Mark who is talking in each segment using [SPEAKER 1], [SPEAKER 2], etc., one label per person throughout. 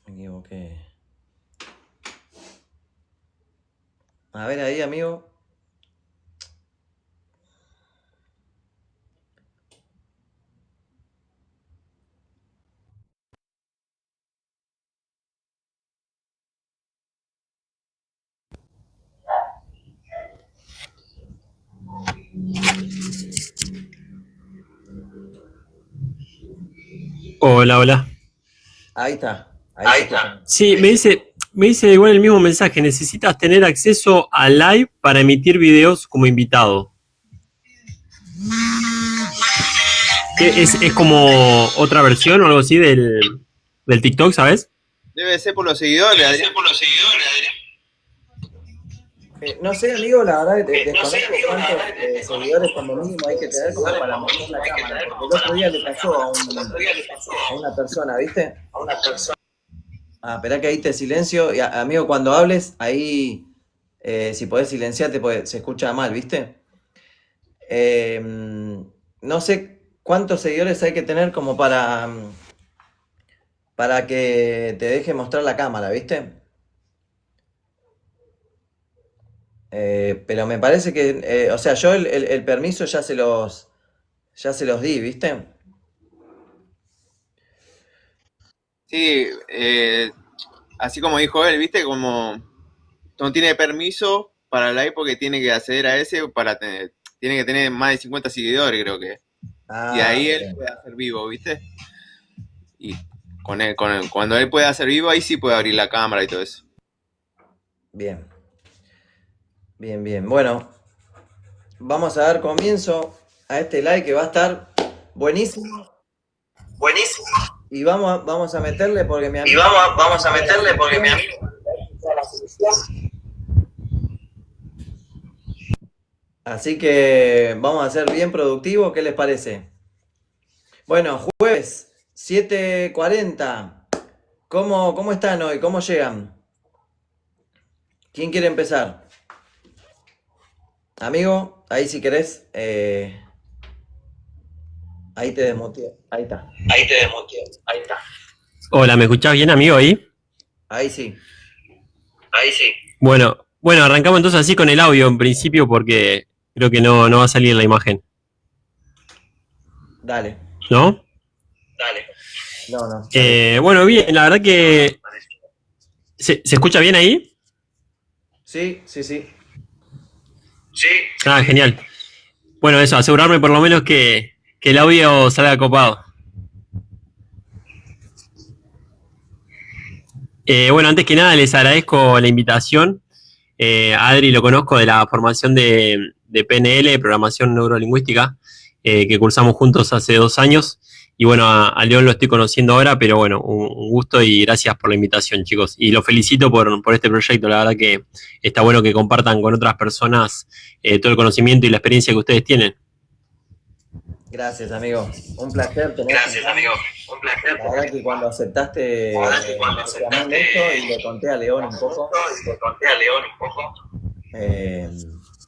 [SPEAKER 1] Me equivoqué. A ver ahí, amigo.
[SPEAKER 2] Hola, hola.
[SPEAKER 1] Ahí está.
[SPEAKER 2] Ahí está. Sí, me dice igual el mismo mensaje. Necesitas tener acceso a Live para emitir videos como invitado. ¿Qué es como otra versión o algo así del TikTok, ¿sabes?
[SPEAKER 3] Debe ser por los seguidores, Adrián.
[SPEAKER 1] No sé, amigo, la verdad que desconozco cuántos seguidores como mínimo hay que tener como para mostrar la cámara, porque el otro día le pasó a una persona, ¿viste? Ah, esperá que ahí te silencio. Y, amigo, cuando hables, ahí, si podés silenciarte, porque se escucha mal, ¿viste? No sé cuántos seguidores hay que tener como para que te deje mostrar la cámara, ¿viste? Pero me parece que, o sea, yo el permiso ya se los di, ¿viste?
[SPEAKER 3] Sí, así como dijo él, ¿viste? Como no tiene permiso para live porque tiene que acceder a ese tiene que tener más de 50 seguidores, creo que. Y
[SPEAKER 1] Ah,
[SPEAKER 3] ahí él
[SPEAKER 1] bien.
[SPEAKER 3] puede hacer vivo, ¿viste? Y cuando él puede hacer vivo, ahí sí puede abrir la cámara y todo eso.
[SPEAKER 1] Bien, bien, bien. Bueno, vamos a dar comienzo a este live que va a estar buenísimo.
[SPEAKER 2] Buenísimo.
[SPEAKER 1] Y vamos a meterle porque mi
[SPEAKER 2] Y
[SPEAKER 1] amigo
[SPEAKER 2] vamos a meterle porque mi amigo.
[SPEAKER 1] Así que vamos a ser bien productivos, ¿qué les parece? Bueno, jueves 7:40. ¿Cómo están hoy? ¿Cómo llegan? ¿Quién quiere empezar? Amigo, ahí si querés, ahí te desmuteé. Ahí está.
[SPEAKER 2] Ahí te desmuteé. Ahí está. Hola, ¿me escuchás bien, amigo, ahí?
[SPEAKER 1] Ahí sí.
[SPEAKER 2] Ahí sí. Bueno, arrancamos entonces así con el audio en principio porque creo que no va a salir la imagen.
[SPEAKER 1] Dale.
[SPEAKER 2] ¿No?
[SPEAKER 1] Dale. No.
[SPEAKER 2] Bueno, bien, la verdad que... ¿Se escucha bien ahí?
[SPEAKER 1] Sí.
[SPEAKER 2] Sí. Ah, genial. Bueno, eso, asegurarme por lo menos que el audio salga copado. Bueno, antes que nada les agradezco la invitación. Adri lo conozco de la formación de PNL, Programación Neurolingüística, que cursamos juntos hace 2 años. Y bueno, a León lo estoy conociendo ahora, pero bueno, un gusto y gracias por la invitación, chicos. Y los felicito por este proyecto. La verdad que está bueno que compartan con otras personas todo el conocimiento y la experiencia que ustedes tienen.
[SPEAKER 1] Gracias, amigo. Un placer tenerte.
[SPEAKER 2] Gracias, amigo. Un placer.
[SPEAKER 1] La verdad que cuando aceptaste esto y le conté a León un poco.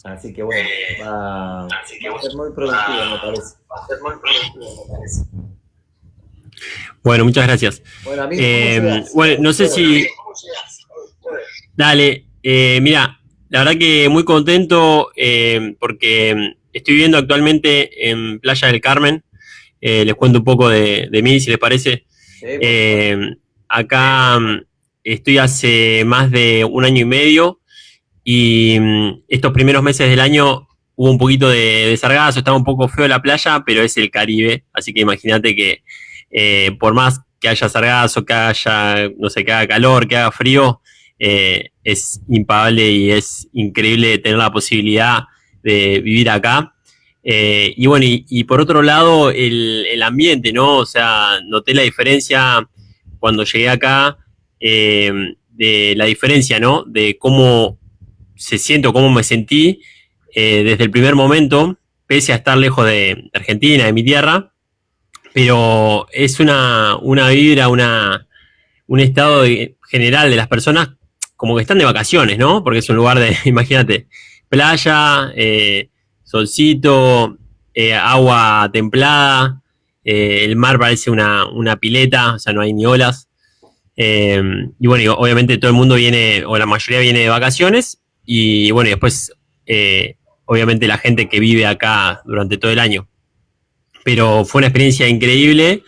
[SPEAKER 1] Así que bueno, va a ser muy productivo, me parece.
[SPEAKER 2] Bueno, muchas gracias.
[SPEAKER 1] Bueno, amigo, ¿cómo llegas?
[SPEAKER 2] Bueno, no sé si... Dale, mira, la verdad que muy contento porque estoy viviendo actualmente en Playa del Carmen. Les cuento un poco de mí, si les parece.
[SPEAKER 1] Sí, por favor.
[SPEAKER 2] Acá estoy hace más de 1 año y medio y estos primeros meses del año hubo un poquito de sargazo, estaba un poco feo la playa, pero es el Caribe, así que imagínate que por más que haya sargazo, que haya, no sé, que haga calor, que haga frío, es impagable y es increíble tener la posibilidad de vivir acá. Y bueno, y por otro lado, el ambiente, ¿no? O sea, noté la diferencia cuando llegué acá, de la diferencia, ¿no? De cómo se siente o cómo me sentí desde el primer momento, pese a estar lejos de Argentina, de mi tierra, pero es una vibra, un estado general de las personas como que están de vacaciones, ¿no? Porque es un lugar de, imagínate, playa, solcito, agua templada, el mar parece una pileta, o sea, no hay ni olas. Y bueno, y obviamente todo el mundo viene, o la mayoría viene de vacaciones, y bueno, y después, obviamente la gente que vive acá durante todo el año. Pero fue una experiencia increíble,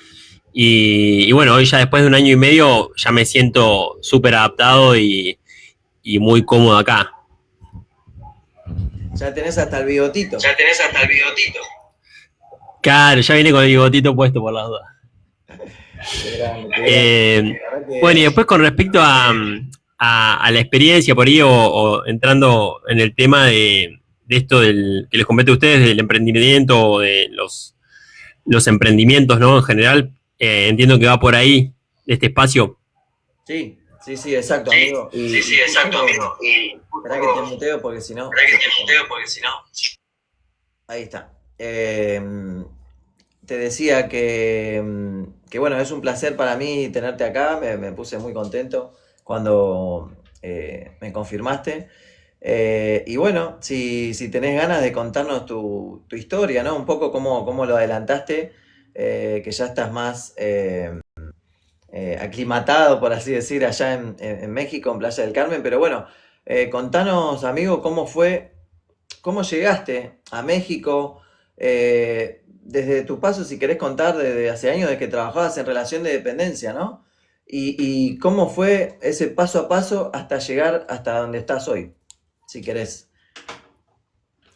[SPEAKER 2] y bueno, hoy ya después de un año y medio ya me siento súper adaptado y muy cómodo acá.
[SPEAKER 1] Ya tenés hasta el bigotito.
[SPEAKER 2] Claro, ya viene con el bigotito puesto por las dudas.
[SPEAKER 1] Qué grande, qué grande. La verdad que-
[SPEAKER 2] Bueno, y después con respecto a la experiencia por ahí, o entrando en el tema de esto que les compete a ustedes, del emprendimiento, o de los emprendimientos, ¿no? En general, entiendo que va por ahí, este espacio.
[SPEAKER 1] Sí, sí, exacto, amigo. Exacto, amigo. Esperá que te muteo porque si no. Ahí está. Te decía que, bueno, es un placer para mí tenerte acá. Me puse muy contento cuando me confirmaste. Y bueno, si tenés ganas de contarnos tu historia, ¿no? Un poco cómo lo adelantaste, que ya estás más aclimatado, por así decir, allá en México, en Playa del Carmen. Pero bueno, contanos, amigo, cómo llegaste a México, desde tu paso, si querés contar, desde hace años de que trabajabas en relación de dependencia, ¿no? Y cómo fue ese paso a paso hasta llegar hasta donde estás hoy, si querés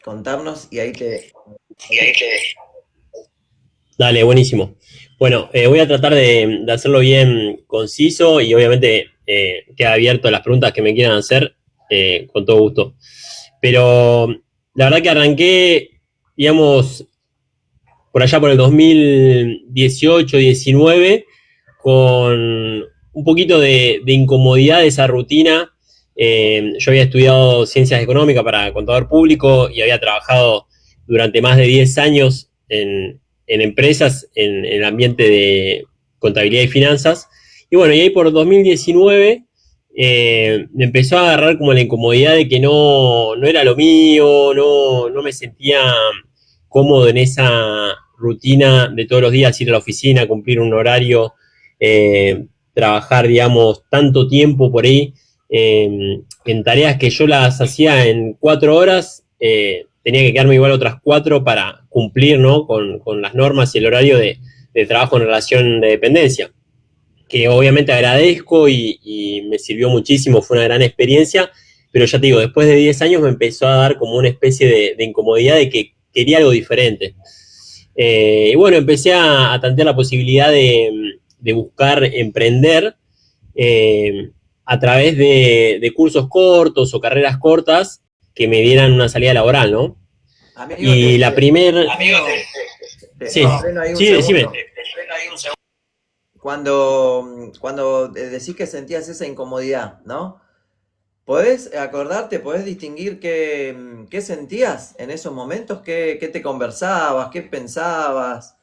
[SPEAKER 1] contarnos, y ahí te...
[SPEAKER 2] Dale, buenísimo. Bueno, voy a tratar de hacerlo bien conciso, y obviamente queda abierto a las preguntas que me quieran hacer, con todo gusto. Pero la verdad que arranqué, digamos, por allá por el 2018-19, con un poquito de incomodidad de esa rutina. Yo había estudiado ciencias económicas para contador público y había trabajado durante más de 10 años en empresas en el ambiente de contabilidad y finanzas. Y bueno, y ahí por 2019 me empezó a agarrar como la incomodidad de que no era lo mío, no me sentía cómodo en esa rutina de todos los días ir a la oficina, cumplir un horario, trabajar, digamos, tanto tiempo por ahí, en tareas que yo las hacía en 4 horas, tenía que quedarme igual otras 4 para cumplir, ¿no? con las normas y el horario de trabajo en relación de dependencia, que obviamente agradezco y me sirvió muchísimo, fue una gran experiencia, pero ya te digo, después de 10 años me empezó a dar como una especie de incomodidad de que quería algo diferente. Y bueno, empecé a tantear la posibilidad de buscar emprender, a través de cursos cortos o carreras cortas que me dieran una salida laboral, ¿no?
[SPEAKER 1] Amigo,
[SPEAKER 2] Y la primera... Sí,
[SPEAKER 1] freno ahí un
[SPEAKER 2] sí, decime.
[SPEAKER 1] segundo. Cuando decís que sentías esa incomodidad, ¿no? ¿Podés acordarte, podés distinguir qué sentías en esos momentos? ¿Qué te conversabas? ¿Qué pensabas?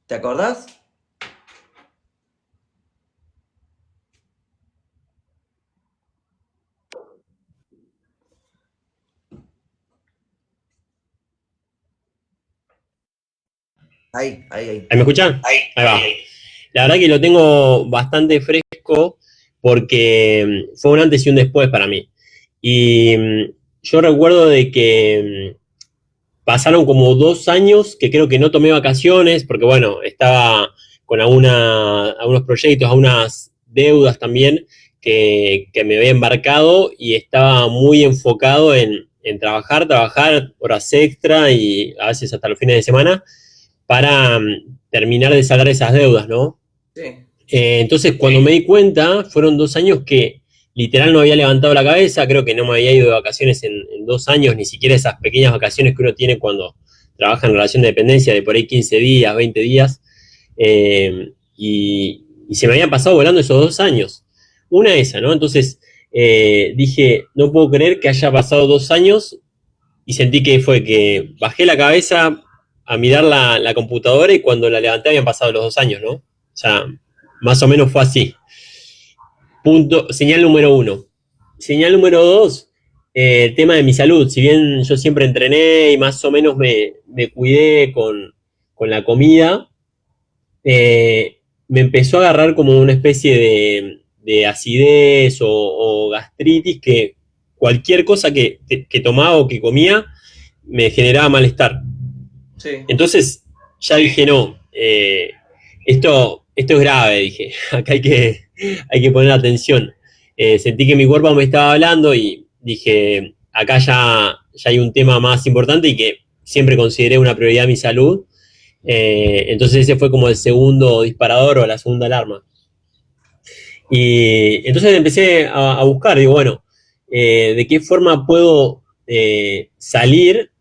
[SPEAKER 1] ¿Te acordás? Ahí.
[SPEAKER 2] ¿Ahí me escuchan? Ahí va. La verdad que lo tengo bastante fresco porque fue un antes y un después para mí. Y yo recuerdo de que pasaron como 2 años que creo que no tomé vacaciones porque, bueno, estaba con algunos proyectos, algunas deudas también que me había embarcado, y estaba muy enfocado en trabajar horas extra y a veces hasta los fines de semana para terminar de saldar esas deudas, ¿no?
[SPEAKER 1] Sí.
[SPEAKER 2] Entonces, cuando me di cuenta, fueron 2 años que literal no había levantado la cabeza, creo que no me había ido de vacaciones en 2 años, ni siquiera esas pequeñas vacaciones que uno tiene cuando trabaja en relación de dependencia, de por ahí 15 días, 20 días, y se me habían pasado volando esos 2 años. Una esa, ¿no? Entonces dije, no puedo creer que haya pasado 2 años, y sentí que fue que bajé la cabeza a mirar la computadora, y cuando la levanté habían pasado los 2 años, ¿no? O sea, más o menos fue así. Señal número 1. Señal número 2, el tema de mi salud. Si bien yo siempre entrené y más o menos me cuidé con la comida, me empezó a agarrar como una especie de acidez o gastritis que cualquier cosa que tomaba o que comía me generaba malestar.
[SPEAKER 1] Sí.
[SPEAKER 2] Entonces ya dije, no, esto es grave, dije, acá hay que poner atención. Sentí que mi cuerpo me estaba hablando y dije, acá ya hay un tema más importante y que siempre consideré una prioridad mi salud. Entonces ese fue como el segundo disparador o la segunda alarma. Y entonces empecé a buscar, digo, bueno, ¿de qué forma puedo salir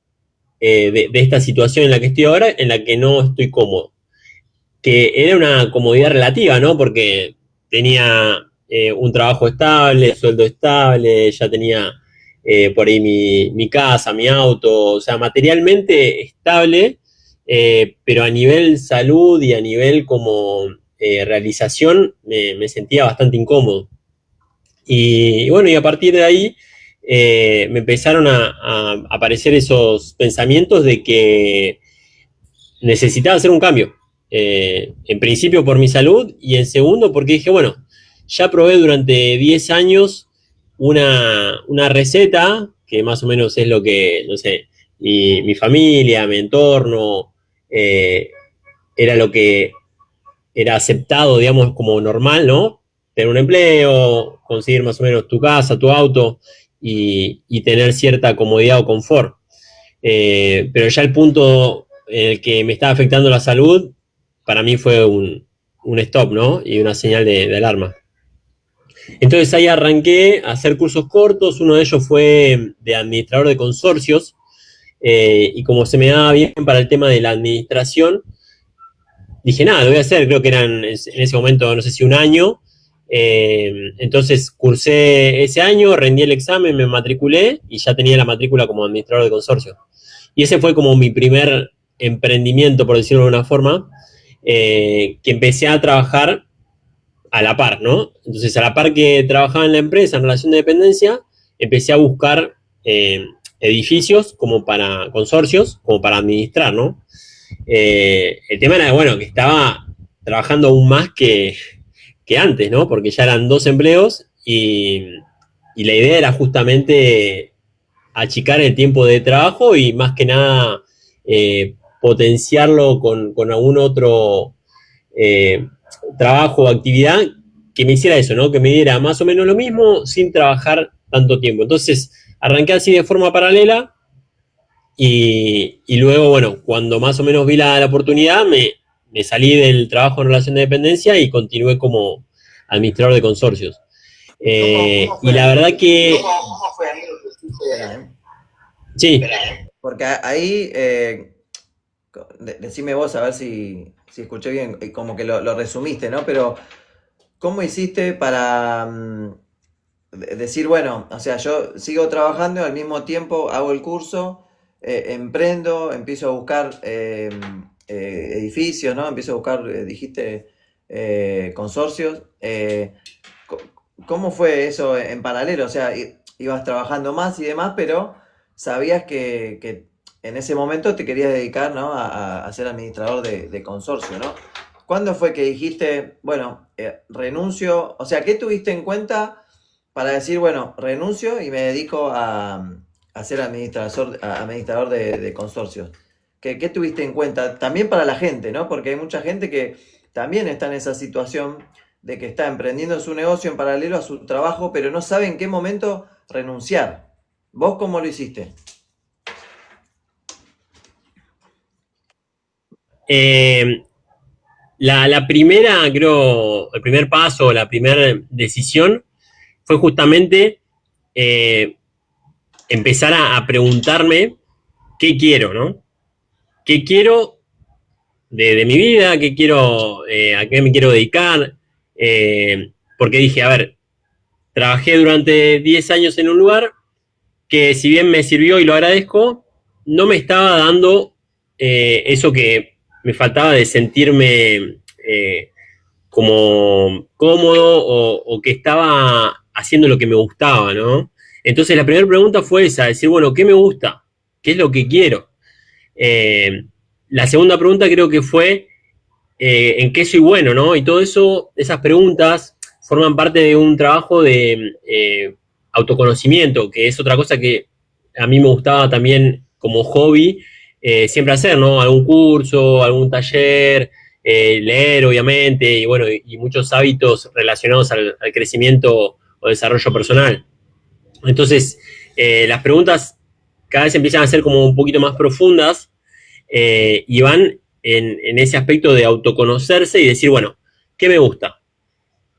[SPEAKER 2] de esta situación en la que estoy ahora, en la que no estoy cómodo? Que era una comodidad relativa, ¿no? Porque tenía un trabajo estable, sueldo estable, ya tenía por ahí mi casa, mi auto, o sea, materialmente estable, pero a nivel salud y a nivel como realización me sentía bastante incómodo. Y bueno, y a partir de ahí me empezaron a aparecer esos pensamientos de que necesitaba hacer un cambio. En principio por mi salud y en segundo porque dije, bueno, ya probé durante 10 años una receta que más o menos es lo que, no sé, mi familia, mi entorno, eh, era lo que era aceptado, digamos, como normal, ¿no? Tener un empleo, conseguir más o menos tu casa, tu auto y tener cierta comodidad o confort. Pero ya el punto en el que me estaba afectando la salud, para mí fue un stop, ¿no? Y una señal de alarma. Entonces ahí arranqué a hacer cursos cortos, uno de ellos fue de administrador de consorcios, y como se me daba bien para el tema de la administración, dije, nada, lo voy a hacer, creo que eran en ese momento, no sé si un año, entonces cursé ese año, rendí el examen, me matriculé y ya tenía la matrícula como administrador de consorcio. Y ese fue como mi primer emprendimiento, por decirlo de una forma, que empecé a trabajar a la par, ¿no? Entonces, a la par que trabajaba en la empresa en relación de dependencia, empecé a buscar edificios como para consorcios, como para administrar, ¿no? El tema era, bueno, que estaba trabajando aún más que antes, ¿no? Porque ya eran 2 empleos y la idea era justamente achicar el tiempo de trabajo y más que nada potenciarlo con algún otro trabajo o actividad que me hiciera eso, ¿no? Que me diera más o menos lo mismo sin trabajar tanto tiempo. Entonces arranqué así de forma paralela y luego, bueno, cuando más o menos vi la oportunidad, me salí del trabajo en relación de dependencia y continué como administrador de consorcios. Y la verdad que...
[SPEAKER 1] ¿Cómo fue ahí lo que hiciste?
[SPEAKER 2] Sí.
[SPEAKER 1] Porque ahí, decime vos a ver si escuché bien, como que lo resumiste, ¿no? Pero, ¿cómo hiciste para decir, bueno, o sea, yo sigo trabajando, al mismo tiempo hago el curso, emprendo, empiezo a buscar edificios, ¿no? Empiezo a buscar, dijiste, consorcios. ¿Cómo fue eso en paralelo? O sea, ibas trabajando más y demás, pero sabías que en ese momento te querías dedicar, ¿no? a ser administrador de consorcio, ¿no? ¿Cuándo fue que dijiste, bueno, renuncio? O sea, ¿qué tuviste en cuenta para decir, bueno, renuncio y me dedico a ser administrador de consorcios? ¿Qué tuviste en cuenta? También para la gente, ¿no? Porque hay mucha gente que también está en esa situación de que está emprendiendo su negocio en paralelo a su trabajo, pero no sabe en qué momento renunciar. ¿Vos cómo lo hiciste?
[SPEAKER 2] La primera, creo, el primer paso, la primera decisión fue justamente empezar a preguntarme qué quiero, ¿no? ¿Qué quiero de mi vida? ¿Qué quiero, a qué me quiero dedicar? Porque dije, a ver, trabajé durante 10 años en un lugar que si bien me sirvió y lo agradezco, no me estaba dando eso que me faltaba de sentirme como cómodo o que estaba haciendo lo que me gustaba, ¿no? Entonces la primera pregunta fue esa, decir, bueno, ¿qué me gusta? ¿Qué es lo que quiero? La segunda pregunta creo que fue en qué soy bueno, ¿no? Y todo eso, esas preguntas forman parte de un trabajo de autoconocimiento, que es otra cosa que a mí me gustaba también como hobby siempre hacer, ¿no? Algún curso, algún taller, leer, obviamente, y bueno, y muchos hábitos relacionados al crecimiento o desarrollo personal. Entonces, las preguntas cada vez empiezan a ser como un poquito más profundas y van en ese aspecto de autoconocerse y decir, bueno, ¿qué me gusta?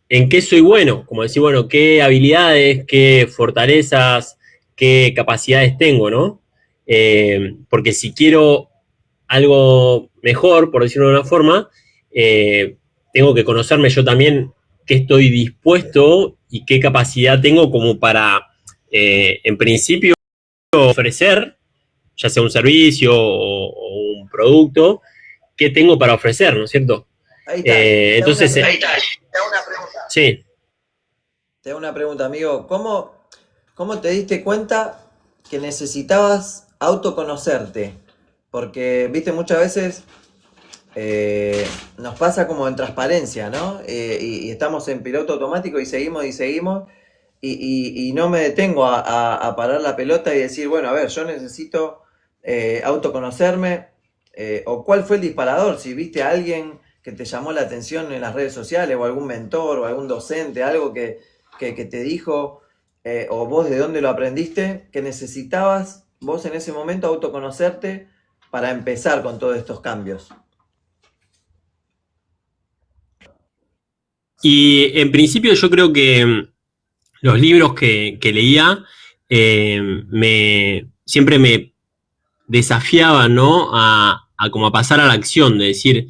[SPEAKER 2] ¿En qué soy bueno? Como decir, bueno, ¿qué habilidades, qué fortalezas, qué capacidades tengo, ¿no? Porque si quiero algo mejor, por decirlo de una forma, tengo que conocerme yo también qué estoy dispuesto y qué capacidad tengo como para, en principio, ofrecer, ya sea un servicio o un producto, qué tengo para ofrecer, ¿no es cierto?
[SPEAKER 1] Ahí está.
[SPEAKER 2] Entonces,
[SPEAKER 1] ahí está. Te hago una pregunta.
[SPEAKER 2] Sí.
[SPEAKER 1] Te hago una pregunta, amigo. ¿Cómo te diste cuenta que necesitabas autoconocerte? Porque, viste, muchas veces nos pasa como en transparencia, ¿no? Y estamos en piloto automático y seguimos y no me detengo a parar la pelota y decir, bueno, a ver, yo necesito autoconocerme. O cuál fue el disparador, si viste a alguien que te llamó la atención en las redes sociales, o algún mentor, o algún docente, algo que te dijo, o vos de dónde lo aprendiste, que necesitabas vos en ese momento autoconocerte para empezar con todos estos cambios.
[SPEAKER 2] Y en principio yo creo que los libros que leía siempre me desafiaban, ¿no? Como a pasar a la acción, de decir,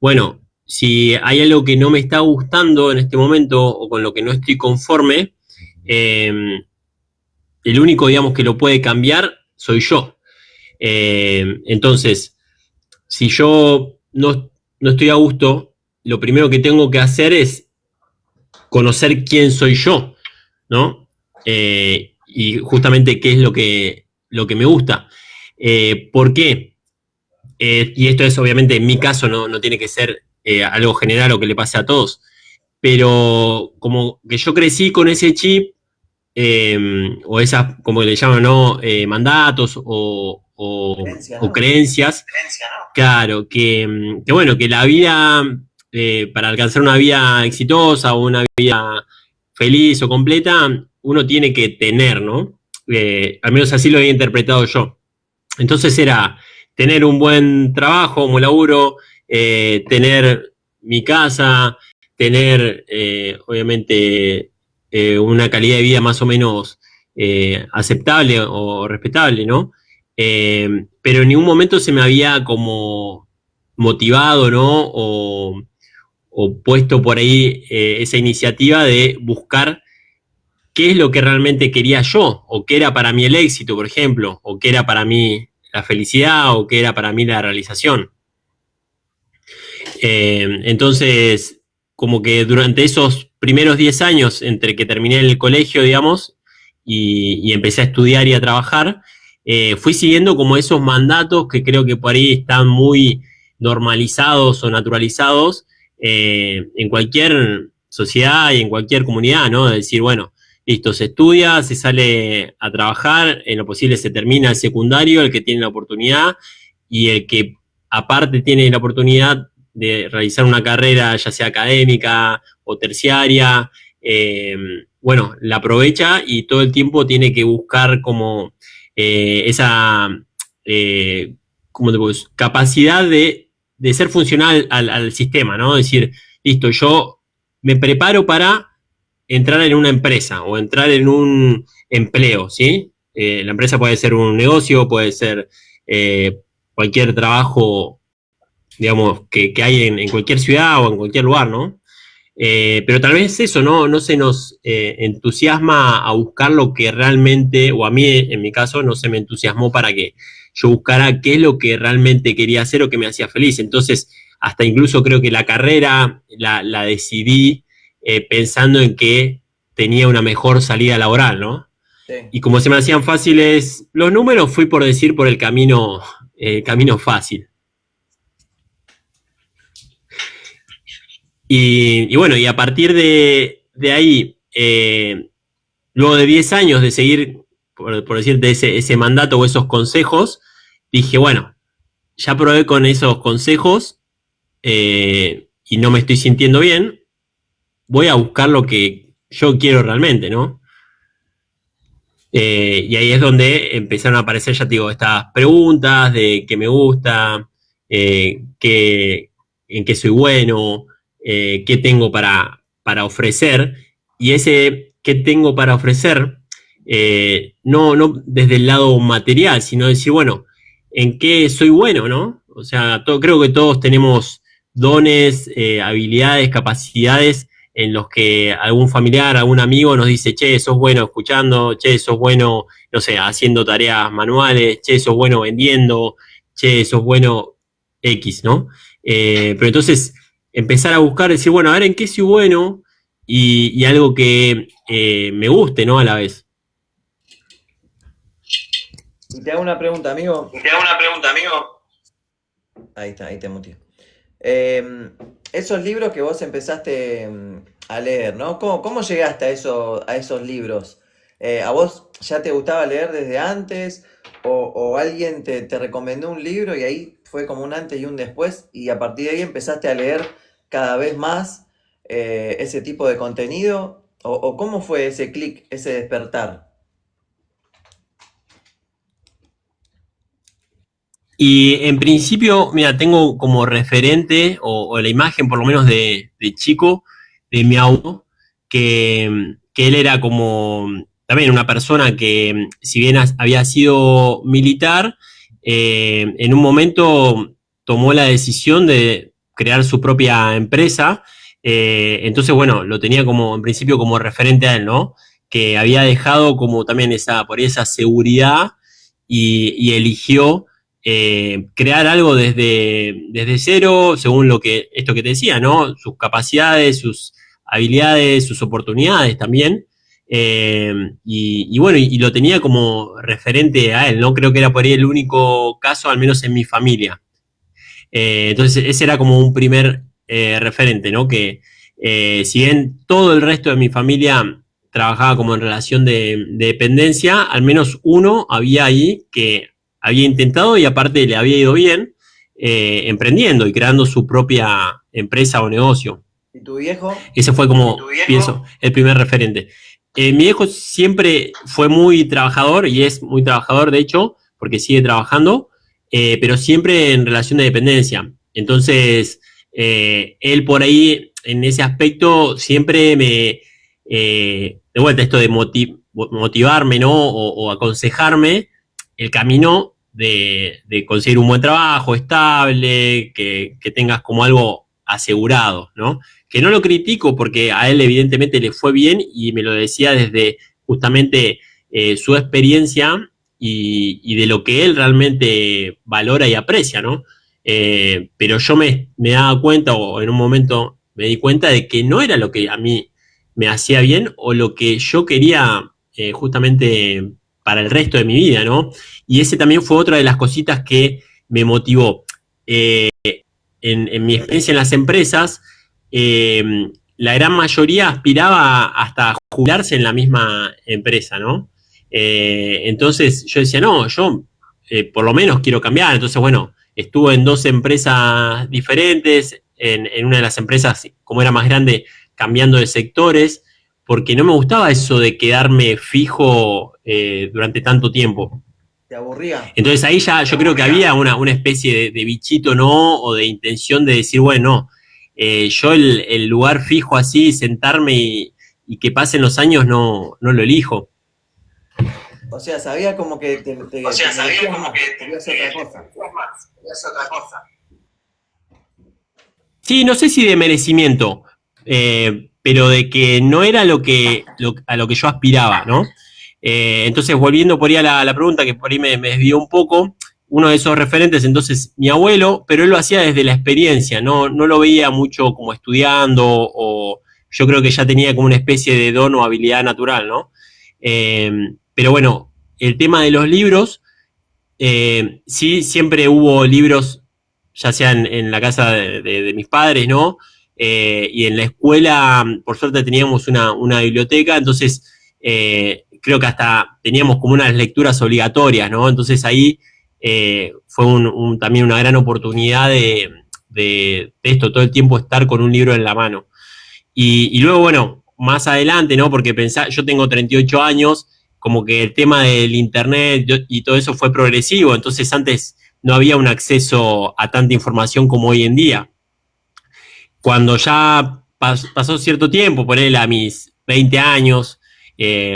[SPEAKER 2] bueno, si hay algo que no me está gustando en este momento o con lo que no estoy conforme, el único, digamos, que lo puede cambiar soy yo. Entonces, si yo no estoy a gusto, lo primero que tengo que hacer es conocer quién soy yo, ¿no? Y justamente qué es lo que me gusta. ¿Por qué? Y esto es obviamente en mi caso, no tiene que ser algo general o que le pase a todos, pero como que yo crecí con ese chip o esas, como le llaman, ¿no? Mandatos
[SPEAKER 1] Creencia, ¿no?
[SPEAKER 2] o creencias, claro, que bueno, que la vida, para alcanzar una vida exitosa o una vida feliz o completa, uno tiene que tener, ¿no? Al menos así lo había interpretado yo. Entonces era tener un buen trabajo, un buen laburo, tener mi casa, tener, obviamente, una calidad de vida más o menos aceptable o respetable, ¿no? Pero en ningún momento se me había como motivado, ¿no? O puesto por ahí esa iniciativa de buscar qué es lo que realmente quería yo, o qué era para mí el éxito, por ejemplo, o qué era para mí la felicidad, o qué era para mí la realización. Entonces, como que durante esos primeros 10 años, entre que terminé el colegio, digamos, y empecé a estudiar y a trabajar, fui siguiendo como esos mandatos que creo que por ahí están muy normalizados o naturalizados en cualquier sociedad y en cualquier comunidad, ¿no? De decir, bueno, listo, se estudia, se sale a trabajar, en lo posible se termina el secundario, el que tiene la oportunidad, y el que aparte tiene la oportunidad de realizar una carrera, ya sea académica o terciaria, bueno, la aprovecha y todo el tiempo tiene que buscar como esa como capacidad de ser funcional al sistema, ¿no? Es decir, listo, yo me preparo para entrar en una empresa o entrar en un empleo, ¿sí? La empresa puede ser un negocio, puede ser cualquier trabajo, digamos, que hay en cualquier ciudad o en cualquier lugar, ¿no? Pero tal vez eso no se nos entusiasma a buscar lo que realmente, o a mí en mi caso no se me entusiasmó para que yo buscara qué es lo que realmente quería hacer o que me hacía feliz. Entonces, hasta incluso creo que la carrera la decidí pensando en que tenía una mejor salida laboral, ¿no? Sí. Y como se me hacían fáciles los números, fui por el camino fácil. Y bueno, y a partir de ahí, luego de 10 años de seguir, por decirte, ese mandato o esos consejos, dije, bueno, ya probé con esos consejos y no me estoy sintiendo bien, voy a buscar lo que yo quiero realmente, ¿no? Y ahí es donde empezaron a aparecer, ya te digo, estas preguntas de qué me gusta, en qué soy bueno, qué tengo para ofrecer. Y ese qué tengo para ofrecer, no desde el lado material, sino decir, bueno, en qué soy bueno, ¿no? O sea, creo que todos tenemos dones, habilidades, capacidades en los que algún familiar, algún amigo nos dice, che, sos bueno escuchando, che, sos bueno, no sé, haciendo tareas manuales, che, sos bueno vendiendo, che, sos bueno X, ¿no? Pero entonces empezar a buscar, decir, bueno, a ver en qué soy bueno y algo que me guste, ¿no? A la vez.
[SPEAKER 1] Y te hago una pregunta, amigo. Ahí está, ahí te muteé. Esos libros que vos empezaste a leer, ¿no? ¿Cómo llegaste a esos libros? ¿A vos ya te gustaba leer desde antes? ¿O alguien te recomendó un libro y ahí fue como un antes y un después? Y a partir de ahí empezaste a leer cada vez más ese tipo de contenido. ¿O cómo fue ese clic, ese despertar?
[SPEAKER 2] Y en principio, mira, tengo como referente, o la imagen por lo menos de chico, de mi abuelo, que él era como también una persona que, si bien había sido militar, en un momento tomó la decisión de crear su propia empresa. Entonces, bueno, lo tenía como, en principio, como referente a él, ¿no? Que había dejado como también por esa seguridad y eligió crear algo desde cero, según esto que te decía, ¿no? Sus capacidades, sus habilidades, sus oportunidades también. Y bueno, y lo tenía como referente a él, ¿no? Creo que era por ahí el único caso, al menos en mi familia. Entonces, ese era como un primer referente, ¿no? Que si bien todo el resto de mi familia trabajaba como en relación de dependencia, al menos uno había ahí que había intentado y aparte le había ido bien emprendiendo y creando su propia empresa o negocio.
[SPEAKER 1] ¿Y tu viejo?
[SPEAKER 2] Ese fue como, pienso, el primer referente. Mi viejo siempre fue muy trabajador y es muy trabajador, de hecho, porque sigue trabajando, pero siempre en relación de dependencia. Entonces, él por ahí, en ese aspecto, siempre de vuelta, esto de motivarme, ¿no? O aconsejarme el camino de conseguir un buen trabajo estable, que tengas como algo asegurado, ¿no? Que no lo critico porque a él evidentemente le fue bien y me lo decía desde justamente su experiencia y de lo que él realmente valora y aprecia, ¿no? Pero yo me daba cuenta, o en un momento me di cuenta de que no era lo que a mí me hacía bien o lo que yo quería justamente para el resto de mi vida, ¿no? Y ese también fue otra de las cositas que me motivó. En mi experiencia en las empresas, la gran mayoría aspiraba hasta jubilarse en la misma empresa, ¿no? Entonces yo decía, no, yo por lo menos quiero cambiar. Entonces, bueno, estuve en 2 empresas diferentes, en una de las empresas, como era más grande, cambiando de sectores, porque no me gustaba eso de quedarme fijo durante tanto tiempo.
[SPEAKER 1] ¿Te aburría?
[SPEAKER 2] Entonces ahí ya yo creo que había una especie de bichito, ¿no? O de intención de decir, bueno, yo el lugar fijo así, sentarme y que pasen los años, no lo elijo.
[SPEAKER 1] O sea, sabía como que te querías otra cosa.
[SPEAKER 2] Sí, no sé si de merecimiento, pero de que no era a lo que yo aspiraba, ¿no? Entonces, volviendo por ahí a la pregunta, que por ahí me desvió un poco, uno de esos referentes, entonces, mi abuelo, pero él lo hacía desde la experiencia, no lo veía mucho como estudiando, o yo creo que ya tenía como una especie de don o habilidad natural, ¿no? Pero bueno, el tema de los libros, sí, siempre hubo libros, ya sea en la casa de mis padres, ¿no? y en la escuela, por suerte, teníamos una biblioteca, entonces creo que hasta teníamos como unas lecturas obligatorias, ¿no? Entonces ahí fue también una gran oportunidad de esto, todo el tiempo estar con un libro en la mano. Y luego, bueno, más adelante, ¿no? Porque yo tengo 38 años, como que el tema del internet y todo eso fue progresivo, entonces antes no había un acceso a tanta información como hoy en día. Cuando ya pasó cierto tiempo, por él a mis 20 años,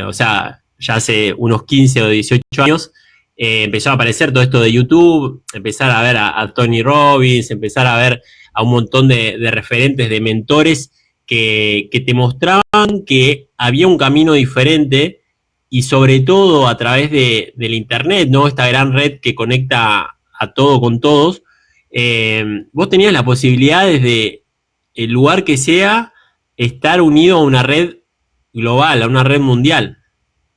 [SPEAKER 2] o sea, ya hace unos 15 o 18 años, empezó a aparecer todo esto de YouTube, empezar a ver a Tony Robbins, empezar a ver a un montón de referentes, de mentores que te mostraban que había un camino diferente y sobre todo a través del internet, ¿no? Esta gran red que conecta a todo con todos, vos tenías la posibilidad desde el lugar que sea, estar unido a una red global, a una red mundial,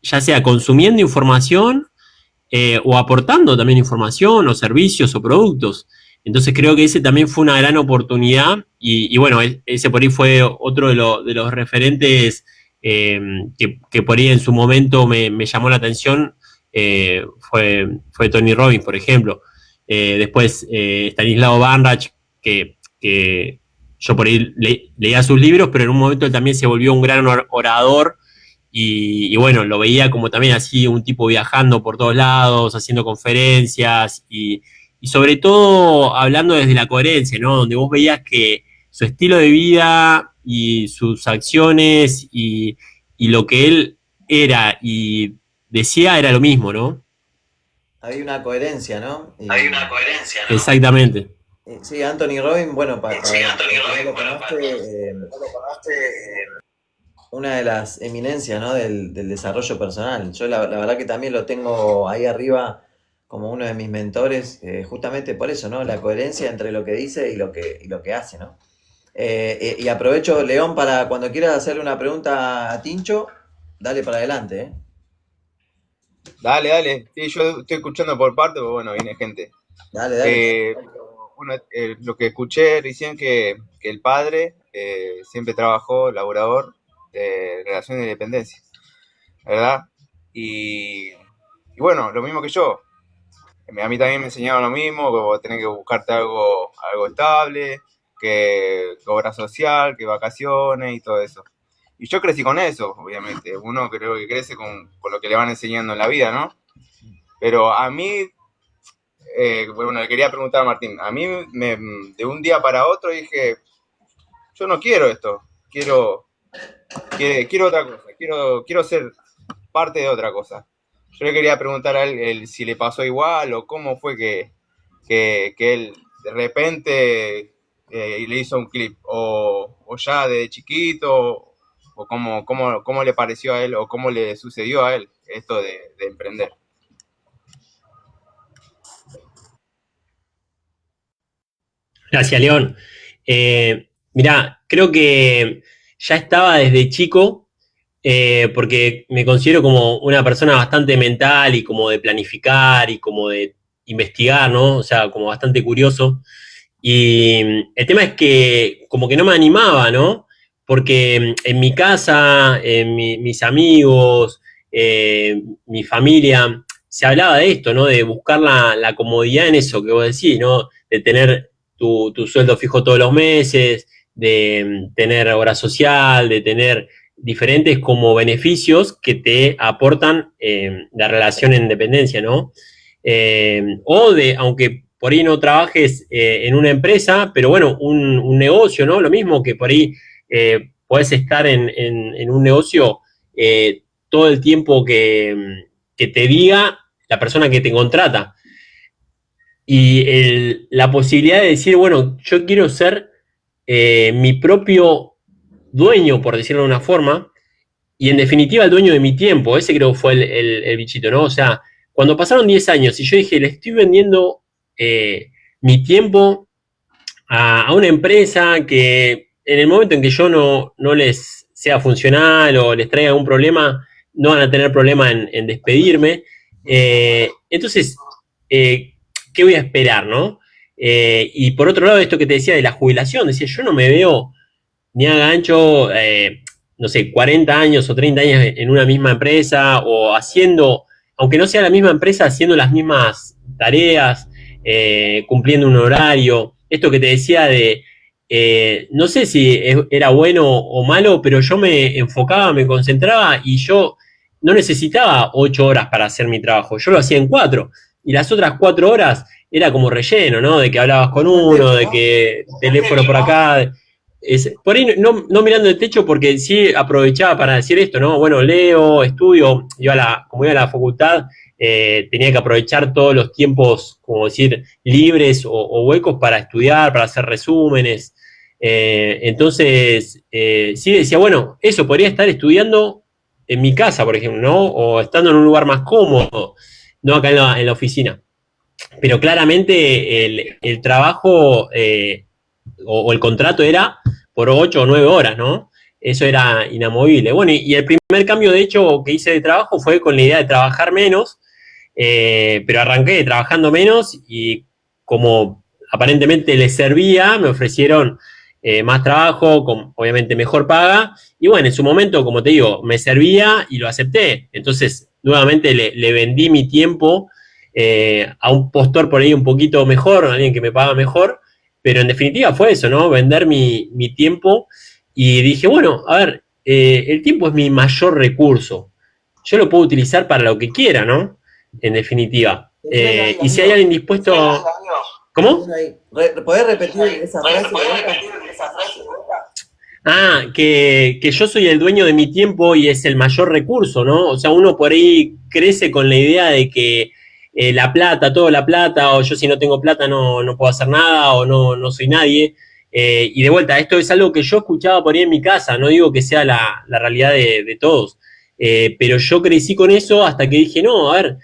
[SPEAKER 2] ya sea consumiendo información o aportando también información o servicios o productos. Entonces creo que ese también fue una gran oportunidad y bueno, ese por ahí fue otro de los referentes que por ahí en su momento me llamó la atención, fue Tony Robbins, por ejemplo. Después Stanislao Banrach, que yo por ahí leía sus libros, pero en un momento él también se volvió un gran orador y bueno, lo veía como también así un tipo viajando por todos lados, haciendo conferencias y sobre todo hablando desde la coherencia, ¿no? Donde vos veías que su estilo de vida y sus acciones y lo que él era y decía era lo mismo, ¿no?
[SPEAKER 1] Hay una coherencia, ¿no?
[SPEAKER 2] Exactamente.
[SPEAKER 1] Sí, Anthony Robbins, bueno, para que no lo conoce, una de las eminencias, ¿no? del desarrollo personal. Yo la verdad que también lo tengo ahí arriba como uno de mis mentores, justamente por eso, ¿no? La coherencia entre lo que dice y lo que hace, ¿no? Y aprovecho, León, para cuando quieras hacerle una pregunta a Tincho, dale para adelante, ¿eh?
[SPEAKER 3] Dale. Sí, yo estoy escuchando por parte, pero bueno, viene gente.
[SPEAKER 1] Dale.
[SPEAKER 3] Bueno, lo que escuché recién que el padre siempre trabajó, laborador de relaciones de dependencia, ¿verdad? Y bueno, lo mismo que yo. A mí también me enseñaron lo mismo, que vos tenés que buscarte algo estable, que obra social, que vacaciones y todo eso. Y yo crecí con eso, obviamente. Uno creo que crece con lo que le van enseñando en la vida, ¿no? Pero a mí, bueno, le quería preguntar a Martín, a mí de un día para otro dije, yo no quiero esto, quiero otra cosa, quiero ser parte de otra cosa. Yo le quería preguntar a él si le pasó igual o cómo fue que él de repente le hizo un clip, o ya de chiquito, o cómo le pareció a él, o cómo le sucedió a él esto de emprender.
[SPEAKER 2] Gracias, León. Mirá, creo que ya estaba desde chico, porque me considero como una persona bastante mental y como de planificar y como de investigar, ¿no? O sea, como bastante curioso. Y el tema es que como que no me animaba, ¿no? Porque en mi casa, mis amigos, mi familia, se hablaba de esto, ¿no? De buscar la comodidad en eso que vos decís, ¿no? De tener tu sueldo fijo todos los meses, de tener obra social, de tener diferentes como beneficios que te aportan la relación en dependencia, ¿no? O de, aunque por ahí no trabajes en una empresa, pero bueno, un negocio, ¿no? Lo mismo que por ahí podés estar en un negocio todo el tiempo que te diga la persona que te contrata. Y la posibilidad de decir, bueno, yo quiero ser mi propio dueño, por decirlo de una forma, y en definitiva el dueño de mi tiempo. Ese creo que fue el bichito, ¿no? O sea, cuando pasaron 10 años y yo dije, le estoy vendiendo mi tiempo a una empresa que en el momento en que yo no les sea funcional o les traiga algún problema, no van a tener problema en despedirme. Entonces, ¿qué voy a esperar, no? Y por otro lado, esto que te decía de la jubilación, decía, yo no me veo ni a gancho, no sé, 40 años o 30 años en una misma empresa o haciendo, aunque no sea la misma empresa, haciendo las mismas tareas, cumpliendo un horario. Esto que te decía de, no sé si era bueno o malo, pero yo me enfocaba, me concentraba y yo no necesitaba 8 horas para hacer mi trabajo, yo lo hacía en 4. Y las otras 4 horas era como relleno, ¿no? De que hablabas con uno, de que teléfono por acá. Por ahí no mirando el techo porque sí aprovechaba para decir esto, ¿no? Bueno, leo, estudio, como iba a la facultad, tenía que aprovechar todos los tiempos, como decir, libres o huecos para estudiar, para hacer resúmenes. Entonces, sí decía, bueno, eso podría estar estudiando en mi casa, por ejemplo, ¿no? O estando en un lugar más cómodo, no acá en la oficina. Pero claramente el trabajo o el contrato era por 8 o 9 horas, ¿no? Eso era inamovible. Bueno, y el primer cambio, de hecho, que hice de trabajo fue con la idea de trabajar menos, pero arranqué trabajando menos y como aparentemente les servía, me ofrecieron más trabajo, con obviamente mejor paga, y bueno, en su momento, como te digo, me servía y lo acepté. Entonces, nuevamente le vendí mi tiempo a un postor por ahí un poquito mejor, a alguien que me paga mejor, pero en definitiva fue eso, ¿no? Vender mi tiempo y dije, bueno, a ver, el tiempo es mi mayor recurso. Yo lo puedo utilizar para lo que quiera, ¿no? En definitiva. Y si hay alguien dispuesto... ¿Cómo?
[SPEAKER 1] ¿Podés repetir esa frase?
[SPEAKER 2] Que yo soy el dueño de mi tiempo y es el mayor recurso, ¿no? O sea, uno por ahí crece con la idea de que la plata, toda la plata, o yo si no tengo plata no puedo hacer nada, o no soy nadie. Y de vuelta, esto es algo que yo escuchaba por ahí en mi casa, no digo que sea la realidad de todos, pero yo crecí con eso hasta que dije, no, a ver,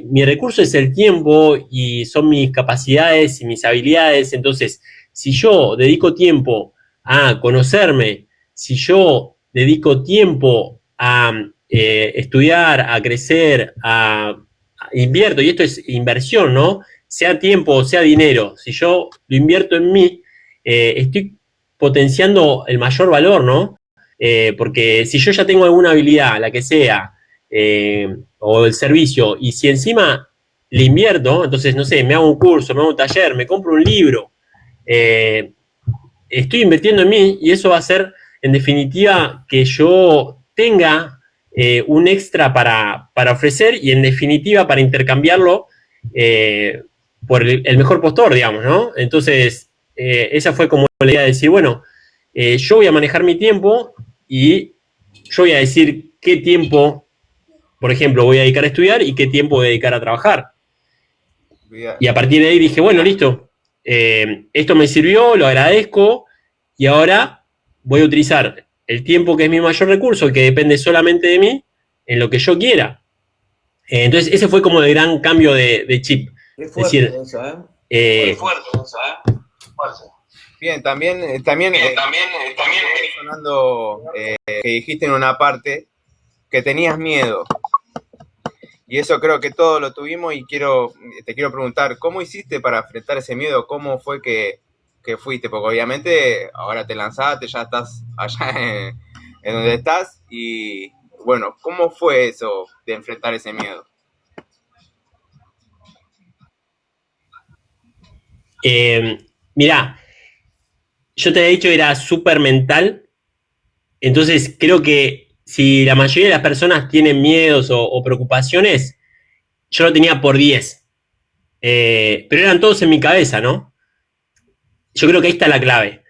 [SPEAKER 2] mi recurso es el tiempo y son mis capacidades y mis habilidades. Entonces, si yo dedico tiempo a conocerme, si yo dedico tiempo a estudiar, a crecer, invierto, y esto es inversión, ¿no? Sea tiempo o sea dinero, si yo lo invierto en mí, estoy potenciando el mayor valor, ¿no? Porque si yo ya tengo alguna habilidad, la que sea, o el servicio, y si encima le invierto, entonces, no sé, me hago un curso, me hago un taller, me compro un libro, estoy invirtiendo en mí y eso va a hacer, en definitiva, que yo tenga un extra para ofrecer y, en definitiva, para intercambiarlo por el mejor postor, digamos, ¿no? Entonces, esa fue como la idea de decir, bueno, yo voy a manejar mi tiempo y yo voy a decir qué tiempo, por ejemplo, voy a dedicar a estudiar y qué tiempo voy a dedicar a trabajar. Y a partir de ahí dije, bueno, listo, esto me sirvió, lo agradezco y ahora voy a utilizar el tiempo que es mi mayor recurso y que depende solamente de mí en lo que yo quiera. Entonces ese fue como el gran cambio de chip.
[SPEAKER 1] Qué fuerte
[SPEAKER 2] es decir,
[SPEAKER 1] eso,
[SPEAKER 2] Qué
[SPEAKER 3] fuerte eso, Bien, también sonando que dijiste en una parte que tenías miedo. Y eso creo que todos lo tuvimos y te quiero preguntar, ¿cómo hiciste para enfrentar ese miedo? ¿Cómo fue que fuiste? Porque obviamente ahora te lanzaste, ya estás allá en donde estás y bueno, ¿cómo fue eso de enfrentar ese miedo?
[SPEAKER 2] Mirá, yo te había dicho que era súper mental, entonces creo que si la mayoría de las personas tienen miedos o preocupaciones, yo lo tenía por 10. Pero eran todos en mi cabeza, ¿no? Yo creo que ahí está la clave.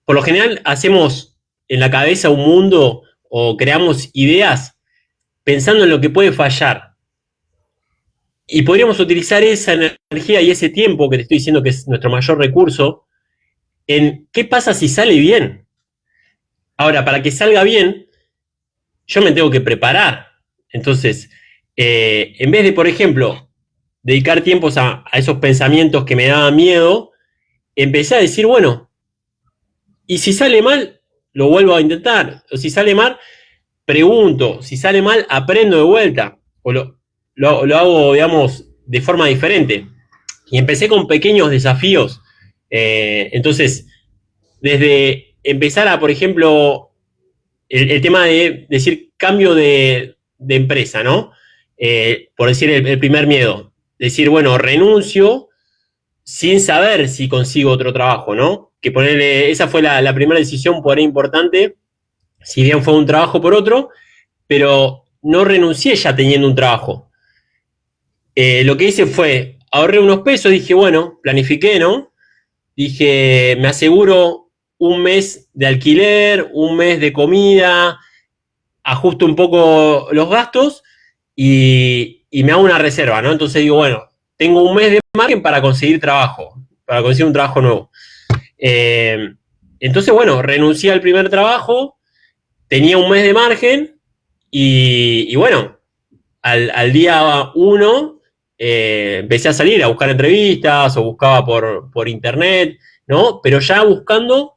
[SPEAKER 2] Por lo general hacemos en la cabeza un mundo o creamos ideas pensando en lo que puede fallar. Y podríamos utilizar esa energía y ese tiempo que te estoy diciendo que es nuestro mayor recurso en qué pasa si sale bien. Ahora, para que salga bien, yo me tengo que preparar. Entonces, en vez de, por ejemplo, dedicar tiempos a esos pensamientos que me daban miedo, empecé a decir, bueno, y si sale mal, lo vuelvo a intentar. O si sale mal, pregunto. Si sale mal, aprendo de vuelta. O lo hago, digamos, de forma diferente. Y empecé con pequeños desafíos. Entonces, desde empezar a, por ejemplo, el tema de decir cambio de empresa, ¿no? Por decir el primer miedo. Decir, bueno, renuncio sin saber si consigo otro trabajo, ¿no? Que ponerle, esa fue la primera decisión por ahí importante, si bien fue un trabajo por otro, pero no renuncié ya teniendo un trabajo. Lo que hice fue, ahorré unos pesos, dije, bueno, planifiqué, ¿no? Dije, me aseguro un mes de alquiler, un mes de comida, ajusto un poco los gastos y me hago una reserva, ¿no? Entonces digo, bueno, tengo un mes de margen para conseguir trabajo, para conseguir un trabajo nuevo. Entonces, bueno, renuncié al primer trabajo, tenía un mes de margen y bueno, al día 1 empecé a salir a buscar entrevistas o buscaba por internet, ¿no? Pero ya buscando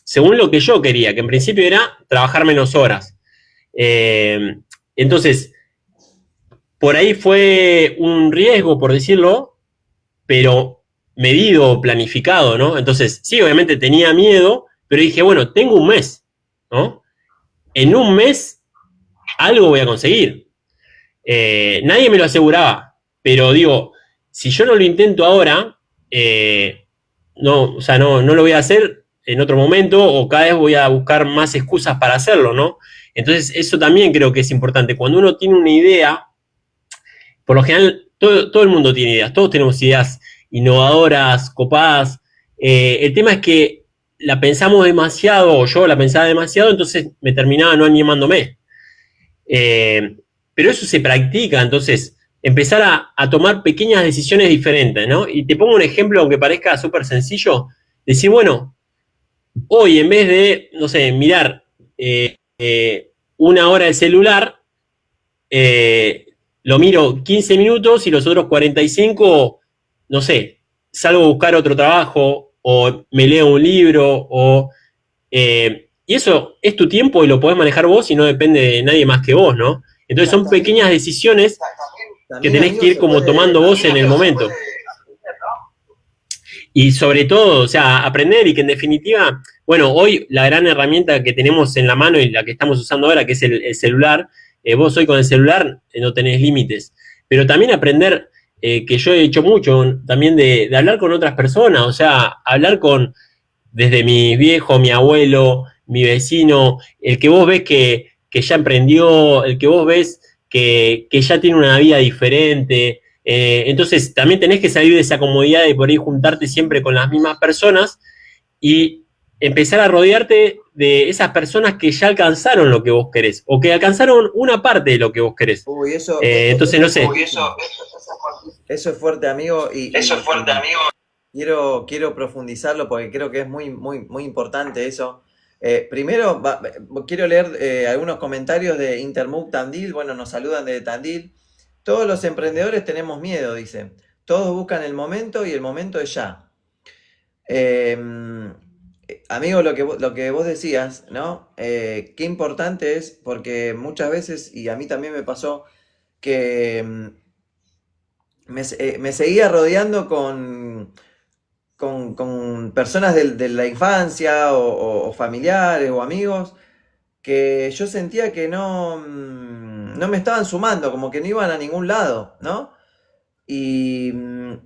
[SPEAKER 2] según lo que yo quería, que en principio era trabajar menos horas. Entonces, por ahí fue un riesgo, por decirlo, pero medido, planificado, ¿no? Entonces, sí, obviamente tenía miedo, pero dije, bueno, tengo un mes, ¿no? En un mes algo voy a conseguir. Nadie me lo aseguraba, pero digo, si yo no lo intento ahora, no, o sea, no lo voy a hacer en otro momento o cada vez voy a buscar más excusas para hacerlo, ¿no? Entonces, eso también creo que es importante. Cuando uno tiene una idea, por lo general, todo el mundo tiene ideas, todos tenemos ideas innovadoras, copadas. El tema es que la pensamos demasiado, o yo la pensaba demasiado, entonces me terminaba no animándome. Pero eso se practica, entonces empezar a tomar pequeñas decisiones diferentes, ¿no? Y te pongo un ejemplo, aunque parezca súper sencillo, decir, bueno, hoy en vez de, no sé, mirar una hora el celular, lo miro 15 minutos y los otros 45, no sé, salgo a buscar otro trabajo o me leo un libro y eso es tu tiempo y lo podés manejar vos y no depende de nadie más que vos, ¿no? Entonces son pequeñas decisiones que tenés que ir como tomando vos en el momento. Y sobre todo, o sea, aprender y que en definitiva, bueno, hoy la gran herramienta que tenemos en la mano y la que estamos usando ahora, que es el celular, vos hoy con el celular no tenés límites. Pero también aprender, que yo he hecho mucho, también de hablar con otras personas, o sea, hablar desde mi viejo, mi abuelo, mi vecino, el que vos ves que ya emprendió, el que vos ves que ya tiene una vida diferente. Entonces también tenés que salir de esa comodidad de por ahí juntarte siempre con las mismas personas y empezar a rodearte de esas personas que ya alcanzaron lo que vos querés o que alcanzaron una parte de lo que vos querés.
[SPEAKER 1] Uy,
[SPEAKER 2] entonces, no sé.
[SPEAKER 1] Eso es fuerte, amigo. Eso es fuerte, amigo. Quiero profundizarlo porque creo que es muy, muy, muy importante eso. Primero, quiero leer algunos comentarios de Intermove Tandil. Bueno, nos saludan de Tandil. Todos los emprendedores tenemos miedo, dice. Todos buscan el momento y el momento es ya. Amigo, lo que vos decías, ¿no? Qué importante es, porque muchas veces, y a mí también me pasó, que me seguía rodeando con personas de la infancia o familiares o amigos que yo sentía que no me estaban sumando, como que no iban a ningún lado, ¿no? Y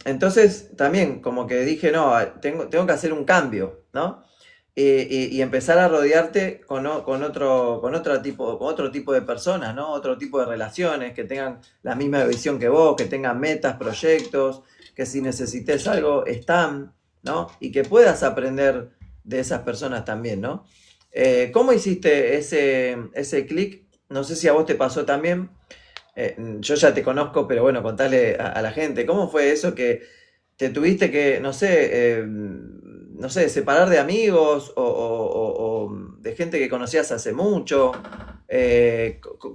[SPEAKER 1] entonces también como que dije, no, tengo que hacer un cambio, ¿no? Y empezar a rodearte con otro tipo de personas, ¿no? Otro tipo de relaciones, que tengan la misma visión que vos, que tengan metas, proyectos, que si necesites algo están, ¿no? Y que puedas aprender de esas personas también, ¿no? ¿Cómo hiciste ese clic? No sé si a vos te pasó también. Yo ya te conozco, pero bueno, contale a la gente. ¿Cómo fue eso que te tuviste que, no sé, separar de amigos o de gente que conocías hace mucho?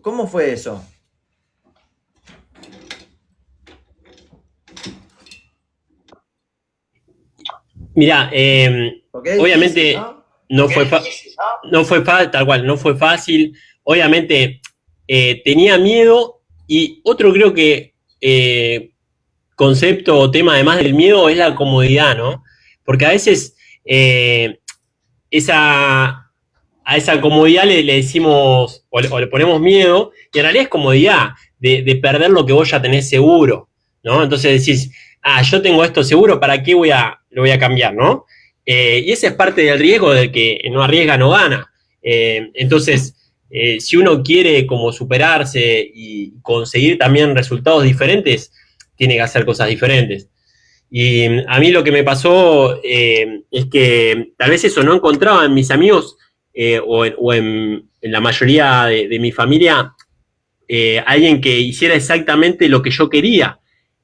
[SPEAKER 1] ¿Cómo fue eso?
[SPEAKER 2] Mirá, obviamente no fue fácil, tal cual, no fue fácil. Obviamente tenía miedo y otro creo que concepto o tema además del miedo es la comodidad, ¿no? Porque a veces a esa comodidad le decimos, o le ponemos miedo, y en realidad es comodidad de perder lo que vos ya tenés seguro, ¿no? Entonces decís, yo tengo esto seguro, ¿para qué lo voy a cambiar, no? Y ese es parte del riesgo de que no arriesga, no gana. Entonces, si uno quiere como superarse y conseguir también resultados diferentes, tiene que hacer cosas diferentes. Y a mí lo que me pasó es que tal vez eso no encontraba en mis amigos o en la mayoría de mi familia alguien que hiciera exactamente lo que yo quería.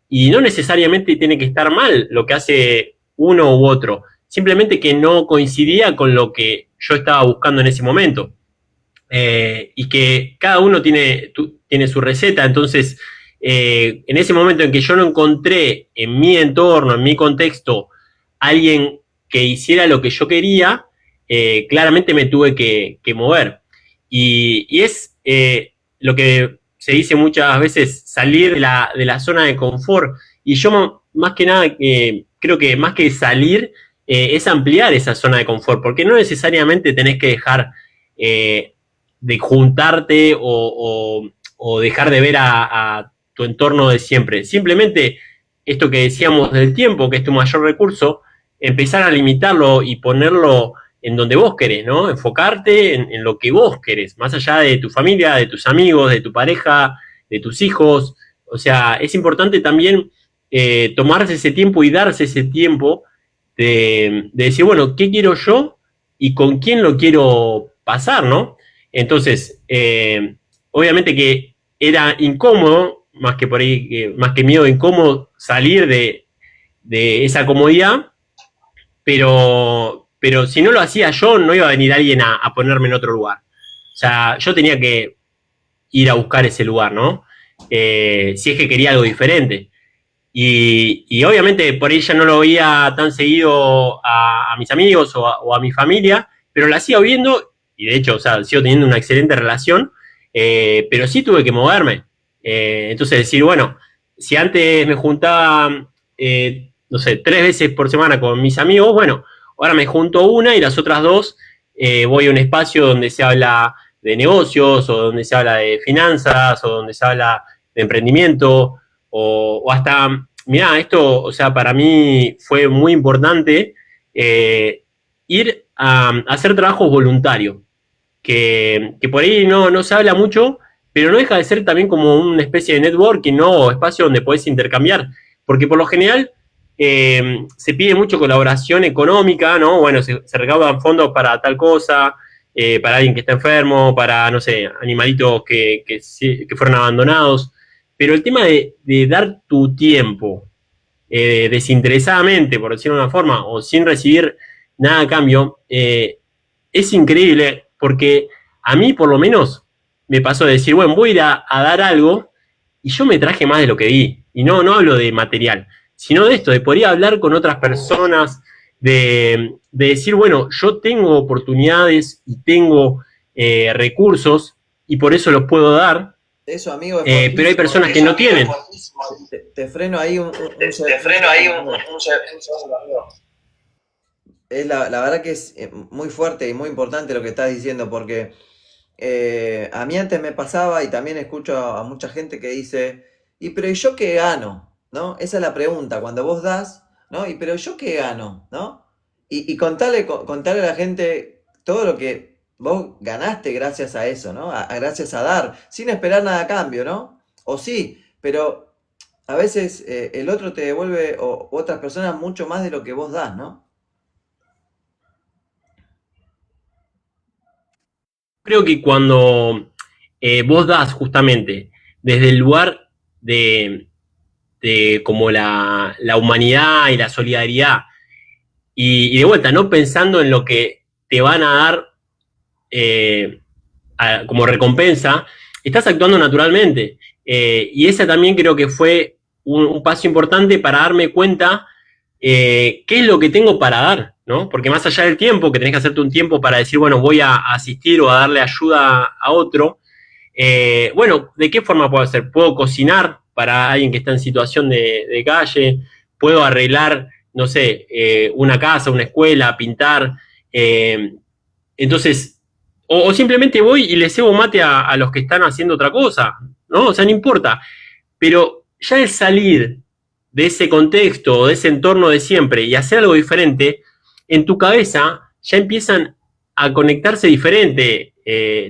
[SPEAKER 2] Y no necesariamente tiene que estar mal lo que hace uno u otro, simplemente que no coincidía con lo que yo estaba buscando en ese momento. Y que cada uno tiene su receta, entonces en ese momento en que yo no encontré en mi entorno, en mi contexto, alguien que hiciera lo que yo quería, claramente me tuve que mover. Y es lo que se dice muchas veces, salir de la zona de confort. Y yo más que nada, creo que más que salir, es ampliar esa zona de confort, porque no necesariamente tenés que dejar de juntarte o dejar de ver a tu entorno de siempre. Simplemente esto que decíamos del tiempo, que es tu mayor recurso, empezar a limitarlo y ponerlo en donde vos querés, ¿no? Enfocarte en lo que vos querés, más allá de tu familia, de tus amigos, de tu pareja, de tus hijos. O sea, es importante también tomarse ese tiempo y darse ese tiempo de decir, bueno, ¿qué quiero yo y con quién lo quiero pasar, ¿no? Entonces, obviamente que era incómodo, más que por ahí, más que miedo, incómodo salir de esa comodidad, pero si no lo hacía yo, no iba a venir alguien a ponerme en otro lugar. O sea, yo tenía que ir a buscar ese lugar, ¿no? Si es que quería algo diferente. Y obviamente por ahí ya no lo veía tan seguido a mis amigos o a mi familia, pero la sigo viendo, y de hecho, o sea, sigo teniendo una excelente relación, pero sí tuve que moverme. Entonces decir, bueno, si antes me juntaba, no sé, 3 veces por semana con mis amigos, bueno, ahora me junto una y las otras 2 voy a un espacio donde se habla de negocios o donde se habla de finanzas o donde se habla de emprendimiento o hasta, mirá, esto, o sea, para mí fue muy importante ir a hacer trabajos voluntarios, que por ahí no se habla mucho, pero no deja de ser también como una especie de networking, ¿no? O espacio donde podés intercambiar, porque por lo general se pide mucho colaboración económica, ¿no? Bueno, se recaudan fondos para tal cosa, para alguien que está enfermo, para, no sé, animalitos que fueron abandonados, pero el tema de dar tu tiempo desinteresadamente, por decirlo de una forma, o sin recibir nada a cambio, es increíble, porque a mí por lo menos me pasó de decir, bueno, voy a ir a dar algo, y yo me traje más de lo que di, y no hablo de material, sino de esto, de poder hablar con otras personas, de decir, bueno, yo tengo oportunidades y tengo recursos, y por eso los puedo dar.
[SPEAKER 1] Eso, amigo,
[SPEAKER 2] pero hay personas que no tienen.
[SPEAKER 1] Te freno ahí un la verdad que es muy fuerte y muy importante lo que estás diciendo, porque a mí antes me pasaba, y también escucho a mucha gente que dice, pero ¿y yo qué gano? ¿No? Esa es la pregunta, cuando vos das, ¿no? Pero ¿yo qué gano? ¿No? Y contarle a la gente todo lo que vos ganaste gracias a eso, ¿no? Gracias a dar, sin esperar nada a cambio, ¿no? O sí, pero a veces el otro te devuelve, o otras personas, mucho más de lo que vos das, ¿no?
[SPEAKER 2] Creo que cuando vos das justamente desde el lugar de como la humanidad y la solidaridad, y de vuelta, no pensando en lo que te van a dar como recompensa, estás actuando naturalmente. Y esa también creo que fue un paso importante para darme cuenta qué es lo que tengo para dar, ¿no? Porque más allá del tiempo, que tenés que hacerte un tiempo para decir, bueno, voy a asistir o a darle ayuda a otro, bueno, ¿de qué forma puedo hacer? Puedo cocinar para alguien que está en situación de calle, puedo arreglar, no sé, una casa, una escuela, pintar, Entonces, o simplemente voy y le cebo mate a los que están haciendo otra cosa, ¿no? O sea, no importa. Pero ya el salir de ese contexto, de ese entorno de siempre y hacer algo diferente, en tu cabeza ya empiezan a conectarse diferente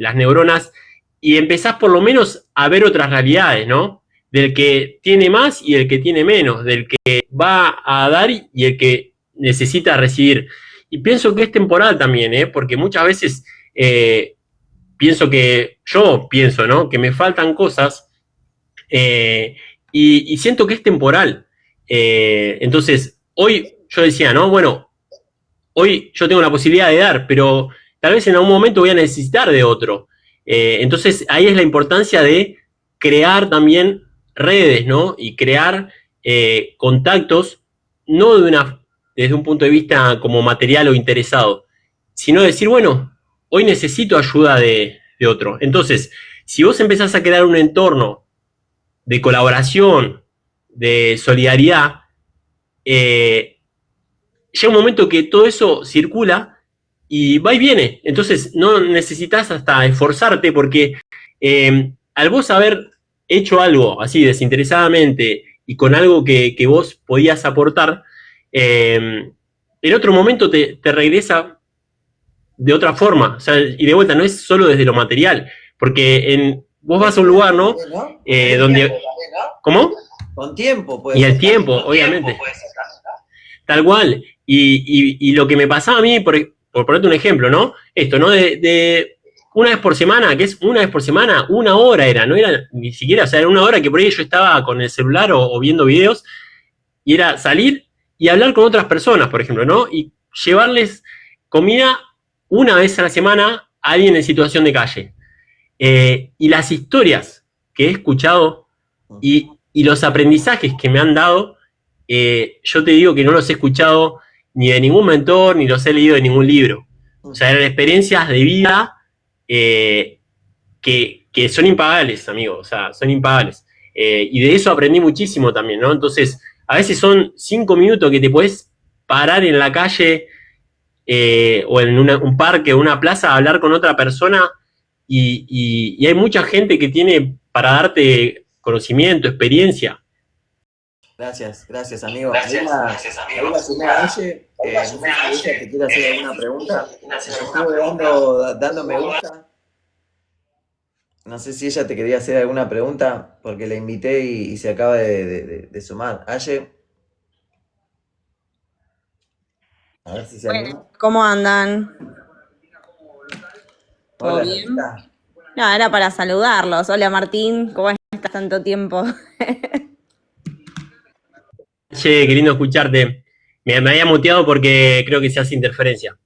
[SPEAKER 2] las neuronas y empezás por lo menos a ver otras realidades, ¿no? Del que tiene más y el que tiene menos, del que va a dar y el que necesita recibir. Y pienso que es temporal también, porque muchas veces pienso, ¿no? Que me faltan cosas y siento que es temporal. Entonces, hoy yo decía, ¿no? Bueno, hoy yo tengo la posibilidad de dar, pero tal vez en algún momento voy a necesitar de otro. Entonces, ahí es la importancia de crear también redes, ¿no? Y crear contactos, no desde un punto de vista como material o interesado, sino decir, bueno, hoy necesito ayuda de otro. Entonces, si vos empezás a crear un entorno de colaboración, de solidaridad, llega un momento que todo eso circula y va y viene. Entonces no necesitas hasta esforzarte porque al vos haber hecho algo así desinteresadamente y con algo que vos podías aportar, en otro momento te regresa de otra forma. O sea, y de vuelta, no es solo desde lo material, porque vos vas a un lugar, ¿no? Donde... ¿Cómo?
[SPEAKER 1] Con tiempo, pues.
[SPEAKER 2] Y el tiempo, obviamente. Tal cual. Y lo que me pasaba a mí, por ponerte un ejemplo, ¿no? Esto, ¿no? De una vez por semana, que es una vez por semana, 1 hora era, no era ni siquiera, o sea, era 1 hora que por ahí yo estaba con el celular o viendo videos, y era salir y hablar con otras personas, por ejemplo, ¿no? Y llevarles comida 1 vez a la semana a alguien en situación de calle. Y las historias que he escuchado y los aprendizajes que me han dado, yo te digo que no los he escuchado ni de ningún mentor, ni los he leído de ningún libro. O sea, eran experiencias de vida que son impagables, amigo, o sea, son impagables. Y de eso aprendí muchísimo también, ¿no? Entonces, a veces son 5 minutos que te podés parar en la calle o en un parque o una plaza a hablar con otra persona y hay mucha gente que tiene para darte conocimiento, experiencia.
[SPEAKER 1] Gracias, amigo. Ahí la sumé a Aye. No sé si ella te quiere hacer alguna pregunta. Estuve dando me gusta. No sé si ella te quería hacer alguna pregunta, porque la invité y se acaba de sumar. Aye. A ver si se anima.
[SPEAKER 4] Bueno, ¿cómo andan? ¿Todo
[SPEAKER 1] Hola,
[SPEAKER 4] bien?
[SPEAKER 1] Rosita.
[SPEAKER 4] No, era para saludarlos. Hola Martín, ¿cómo estás tanto tiempo?
[SPEAKER 2] Che, qué lindo escucharte. Me había muteado porque creo que se hace interferencia.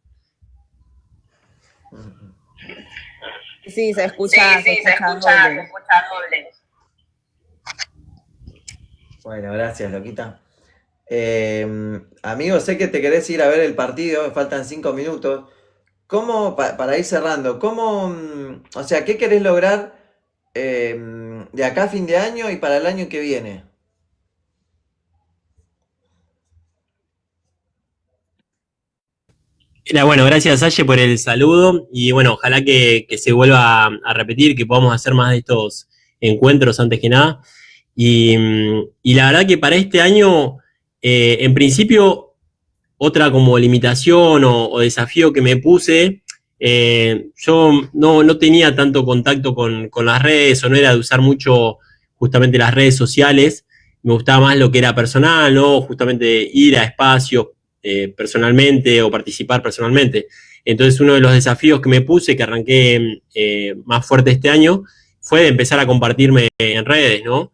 [SPEAKER 4] Sí, se escucha doble.
[SPEAKER 1] Bueno, gracias, loquita. Amigo, sé que te querés ir a ver el partido, faltan 5 minutos. ¿Cómo, para ir cerrando, o sea, qué querés lograr de acá a fin de año y para el año que viene?
[SPEAKER 2] Bueno, gracias Aye por el saludo y bueno, ojalá que se vuelva a repetir, que podamos hacer más de estos encuentros antes que nada. Y la verdad que para este año, en principio, otra como limitación o desafío que me puse, yo no tenía tanto contacto con las redes o no era de usar mucho justamente las redes sociales, me gustaba más lo que era personal, ¿no? Justamente ir a espacios personalmente o participar personalmente. Entonces uno de los desafíos que me puse, que arranqué más fuerte este año, fue de empezar a compartirme en redes, ¿no?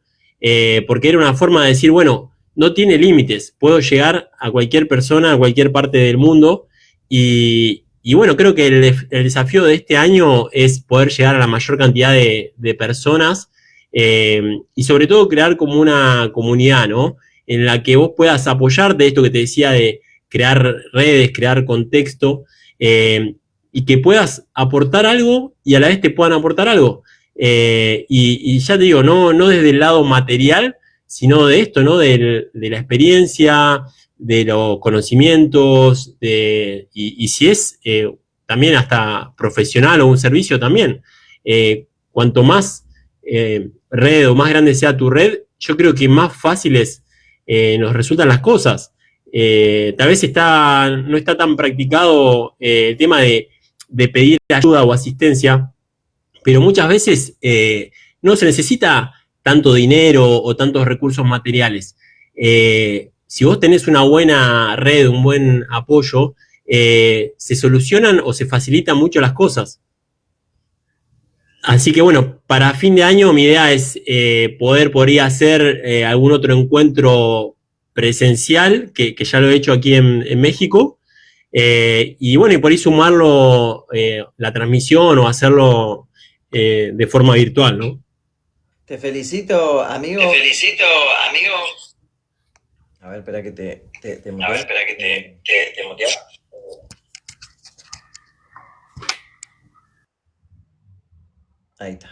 [SPEAKER 2] Porque era una forma de decir, bueno, no tiene límites, puedo llegar a cualquier persona, a cualquier parte del mundo y bueno, creo que el desafío de este año es poder llegar a la mayor cantidad de personas y sobre todo crear como una comunidad, ¿no? En la que vos puedas apoyarte, esto que te decía de crear redes, crear contexto y que puedas aportar algo y a la vez te puedan aportar algo. Y ya te digo, no desde el lado material, sino de esto, ¿no? De la experiencia, de los conocimientos, y si es también hasta profesional o un servicio también. Cuanto más red o más grande sea tu red, yo creo que más fáciles nos resultan las cosas. Tal vez no está tan practicado el tema de pedir ayuda o asistencia, pero muchas veces no se necesita tanto dinero o tantos recursos materiales. Si vos tenés una buena red, un buen apoyo, se solucionan o se facilitan mucho las cosas. Así que bueno, para fin de año mi idea es podría hacer algún otro encuentro presencial, que ya lo he hecho aquí en México, y bueno, y por ahí sumarlo la transmisión o hacerlo de forma virtual, ¿no?
[SPEAKER 1] Te felicito, amigo.
[SPEAKER 5] Te felicito, amigo.
[SPEAKER 1] A ver, espera que te
[SPEAKER 5] A
[SPEAKER 1] muteé.
[SPEAKER 5] ver, espera que te muteé.
[SPEAKER 1] Ahí está.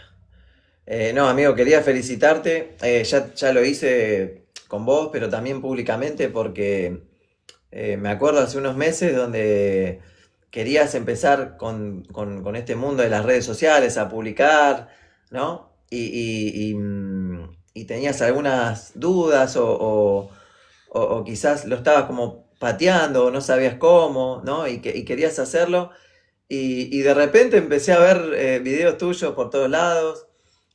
[SPEAKER 1] No, amigo, quería felicitarte. Ya lo hice con vos, pero también públicamente porque me acuerdo hace unos meses donde querías empezar con este mundo de las redes sociales, a publicar, ¿no? Y tenías algunas dudas o quizás lo estabas como pateando o no sabías cómo, ¿no? Y querías hacerlo. Y de repente empecé a ver videos tuyos por todos lados.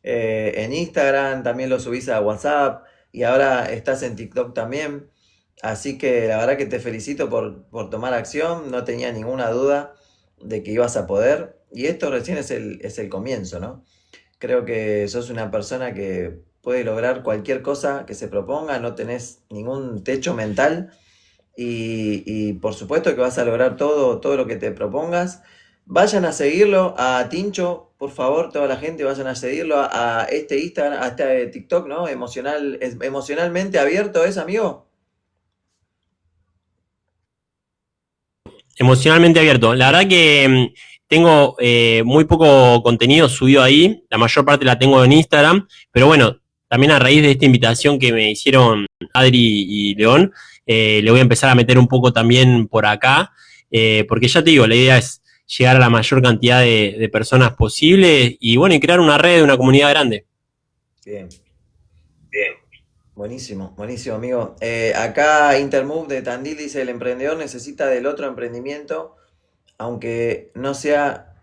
[SPEAKER 1] En Instagram también lo subís a WhatsApp y ahora estás en TikTok también. Así que la verdad que te felicito por tomar acción. No tenía ninguna duda de que ibas a poder. Y esto recién es el comienzo, ¿no? Creo que sos una persona que puede lograr cualquier cosa que se proponga. No tenés ningún techo mental. Y por supuesto que vas a lograr todo lo que te propongas. Vayan a seguirlo a Tincho, por favor, toda la gente, vayan a seguirlo a este Instagram, a este TikTok, ¿no? Emocionalmente abierto, ¿es, amigo?
[SPEAKER 2] Emocionalmente abierto. La verdad que tengo muy poco contenido subido ahí, la mayor parte la tengo en Instagram, pero bueno, también a raíz de esta invitación que me hicieron Adri y León, le voy a empezar a meter un poco también por acá, porque ya te digo, la idea es llegar a la mayor cantidad de personas posible y bueno, y crear una red, una comunidad grande.
[SPEAKER 1] Bien. Bien. Buenísimo, buenísimo, amigo. Acá Intermove de Tandil dice, el emprendedor necesita del otro emprendimiento, aunque no sea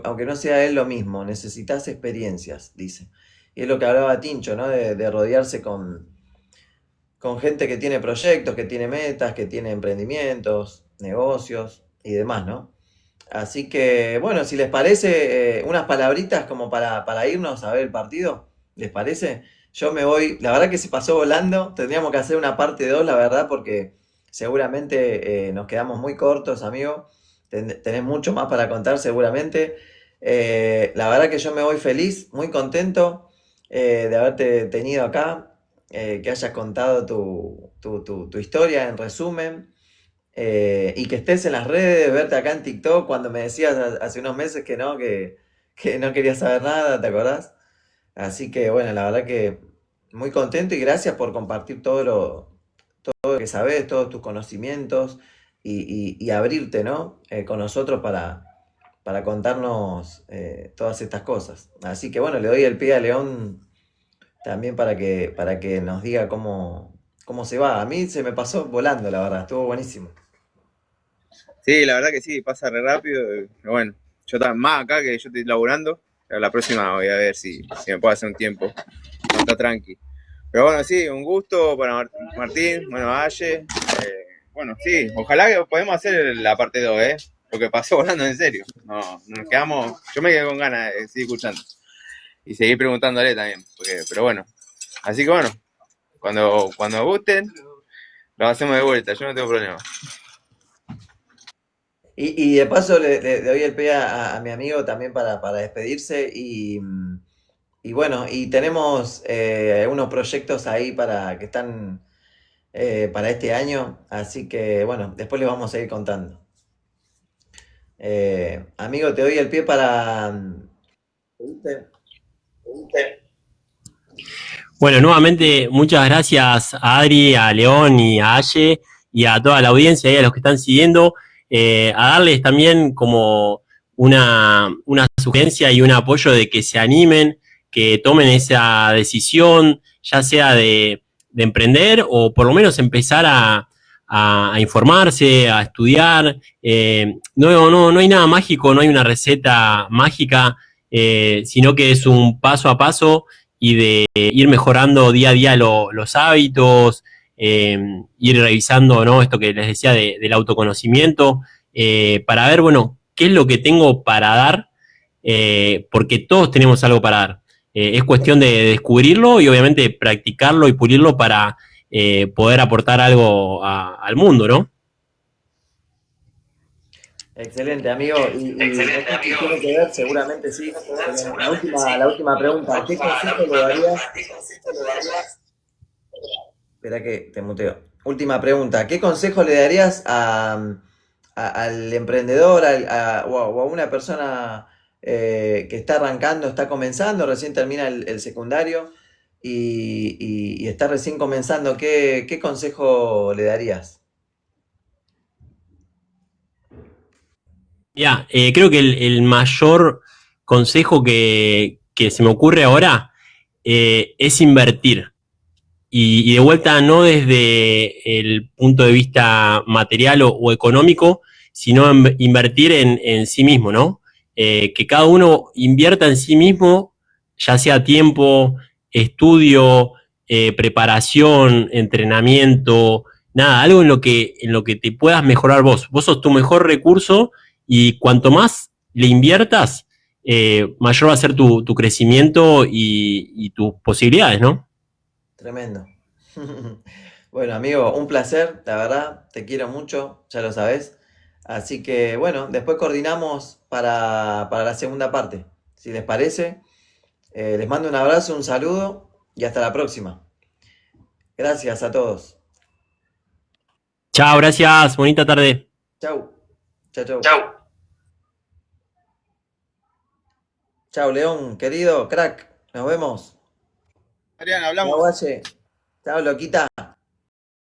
[SPEAKER 1] aunque no sea él lo mismo, necesitas experiencias, dice. Y es lo que hablaba Tincho, ¿no? De rodearse con gente que tiene proyectos, que tiene metas, que tiene emprendimientos, negocios y demás, ¿no? Así que, bueno, si les parece, unas palabritas como para irnos a ver el partido, ¿les parece? Yo me voy, la verdad que se pasó volando, tendríamos que hacer una parte 2, la verdad, porque seguramente nos quedamos muy cortos, amigo. Tenés mucho más para contar seguramente. La verdad que yo me voy feliz, muy contento de haberte tenido acá, que hayas contado tu historia en resumen. Y que estés en las redes, verte acá en TikTok cuando me decías hace unos meses que no querías saber nada, ¿te acordás? Así que bueno, la verdad que muy contento y gracias por compartir todo lo que sabes, todos tus conocimientos y abrirte, ¿no? Con nosotros para contarnos todas estas cosas. Así que bueno, le doy el pie a León también para que nos diga cómo se va. A mí se me pasó volando, la verdad, estuvo buenísimo.
[SPEAKER 3] Sí, la verdad que sí, pasa re rápido. Pero bueno, yo también, más acá que yo estoy laburando, pero la próxima voy a ver si me puedo hacer un tiempo. No está tranqui. Pero bueno, sí, un gusto para Martín, bueno, Aye. Bueno, sí, ojalá que podamos hacer la parte 2, porque pasó volando en serio. No, nos quedamos, yo me quedé con ganas de seguir escuchando. Y seguir preguntándole también, pero bueno. Así que bueno, cuando gusten, lo hacemos de vuelta, yo no tengo problema.
[SPEAKER 1] Y de paso le doy el pie a mi amigo también para despedirse y bueno, y tenemos unos proyectos ahí para que están para este año, así que bueno, después les vamos a ir contando. Amigo, te doy el pie para... ¿Viste?
[SPEAKER 2] Bueno, Bueno, nuevamente muchas gracias a Adri, a León y a Aye y a toda la audiencia y a los que están siguiendo, a darles también como una sugerencia y un apoyo de que se animen, que tomen esa decisión, ya sea de emprender o por lo menos empezar a informarse, a estudiar. No hay nada mágico, no hay una receta mágica, sino que es un paso a paso y de ir mejorando día a día los hábitos, ir revisando, ¿no? Esto que les decía del autoconocimiento, para ver, bueno, qué es lo que tengo para dar, porque todos tenemos algo para dar. Es cuestión de descubrirlo y obviamente practicarlo y pulirlo para poder aportar algo al mundo, ¿no?
[SPEAKER 1] Excelente, amigo. Y esto tiene que ver, seguramente sí. Pero la última pregunta, ¿qué consejo le darías? Espera que te muteo. Última pregunta, ¿qué consejo le darías al emprendedor o a una persona que está arrancando, está comenzando, recién termina el secundario y está recién comenzando? ¿Qué consejo le darías?
[SPEAKER 2] Ya, creo que el mayor consejo que se me ocurre ahora es invertir. Y de vuelta no desde el punto de vista material o económico, sino invertir en sí mismo, ¿no? Que cada uno invierta en sí mismo, ya sea tiempo, estudio, preparación, entrenamiento, nada, algo en lo que te puedas mejorar vos. Vos sos tu mejor recurso y cuanto más le inviertas, mayor va a ser tu crecimiento y tus posibilidades, ¿no?
[SPEAKER 1] Tremendo. Bueno, amigo, un placer, la verdad, te quiero mucho, ya lo sabes. Así que, bueno, después coordinamos para la segunda parte. Si les parece, les mando un abrazo, un saludo y hasta la próxima. Gracias a todos.
[SPEAKER 2] Chao, gracias, bonita tarde.
[SPEAKER 1] Chau. Chau, chau.
[SPEAKER 5] Chau.
[SPEAKER 1] Chau, León, querido, crack. Nos vemos.
[SPEAKER 3] Adrián,
[SPEAKER 1] Chau,
[SPEAKER 3] hablamos.
[SPEAKER 1] Valle. Chau, loquita.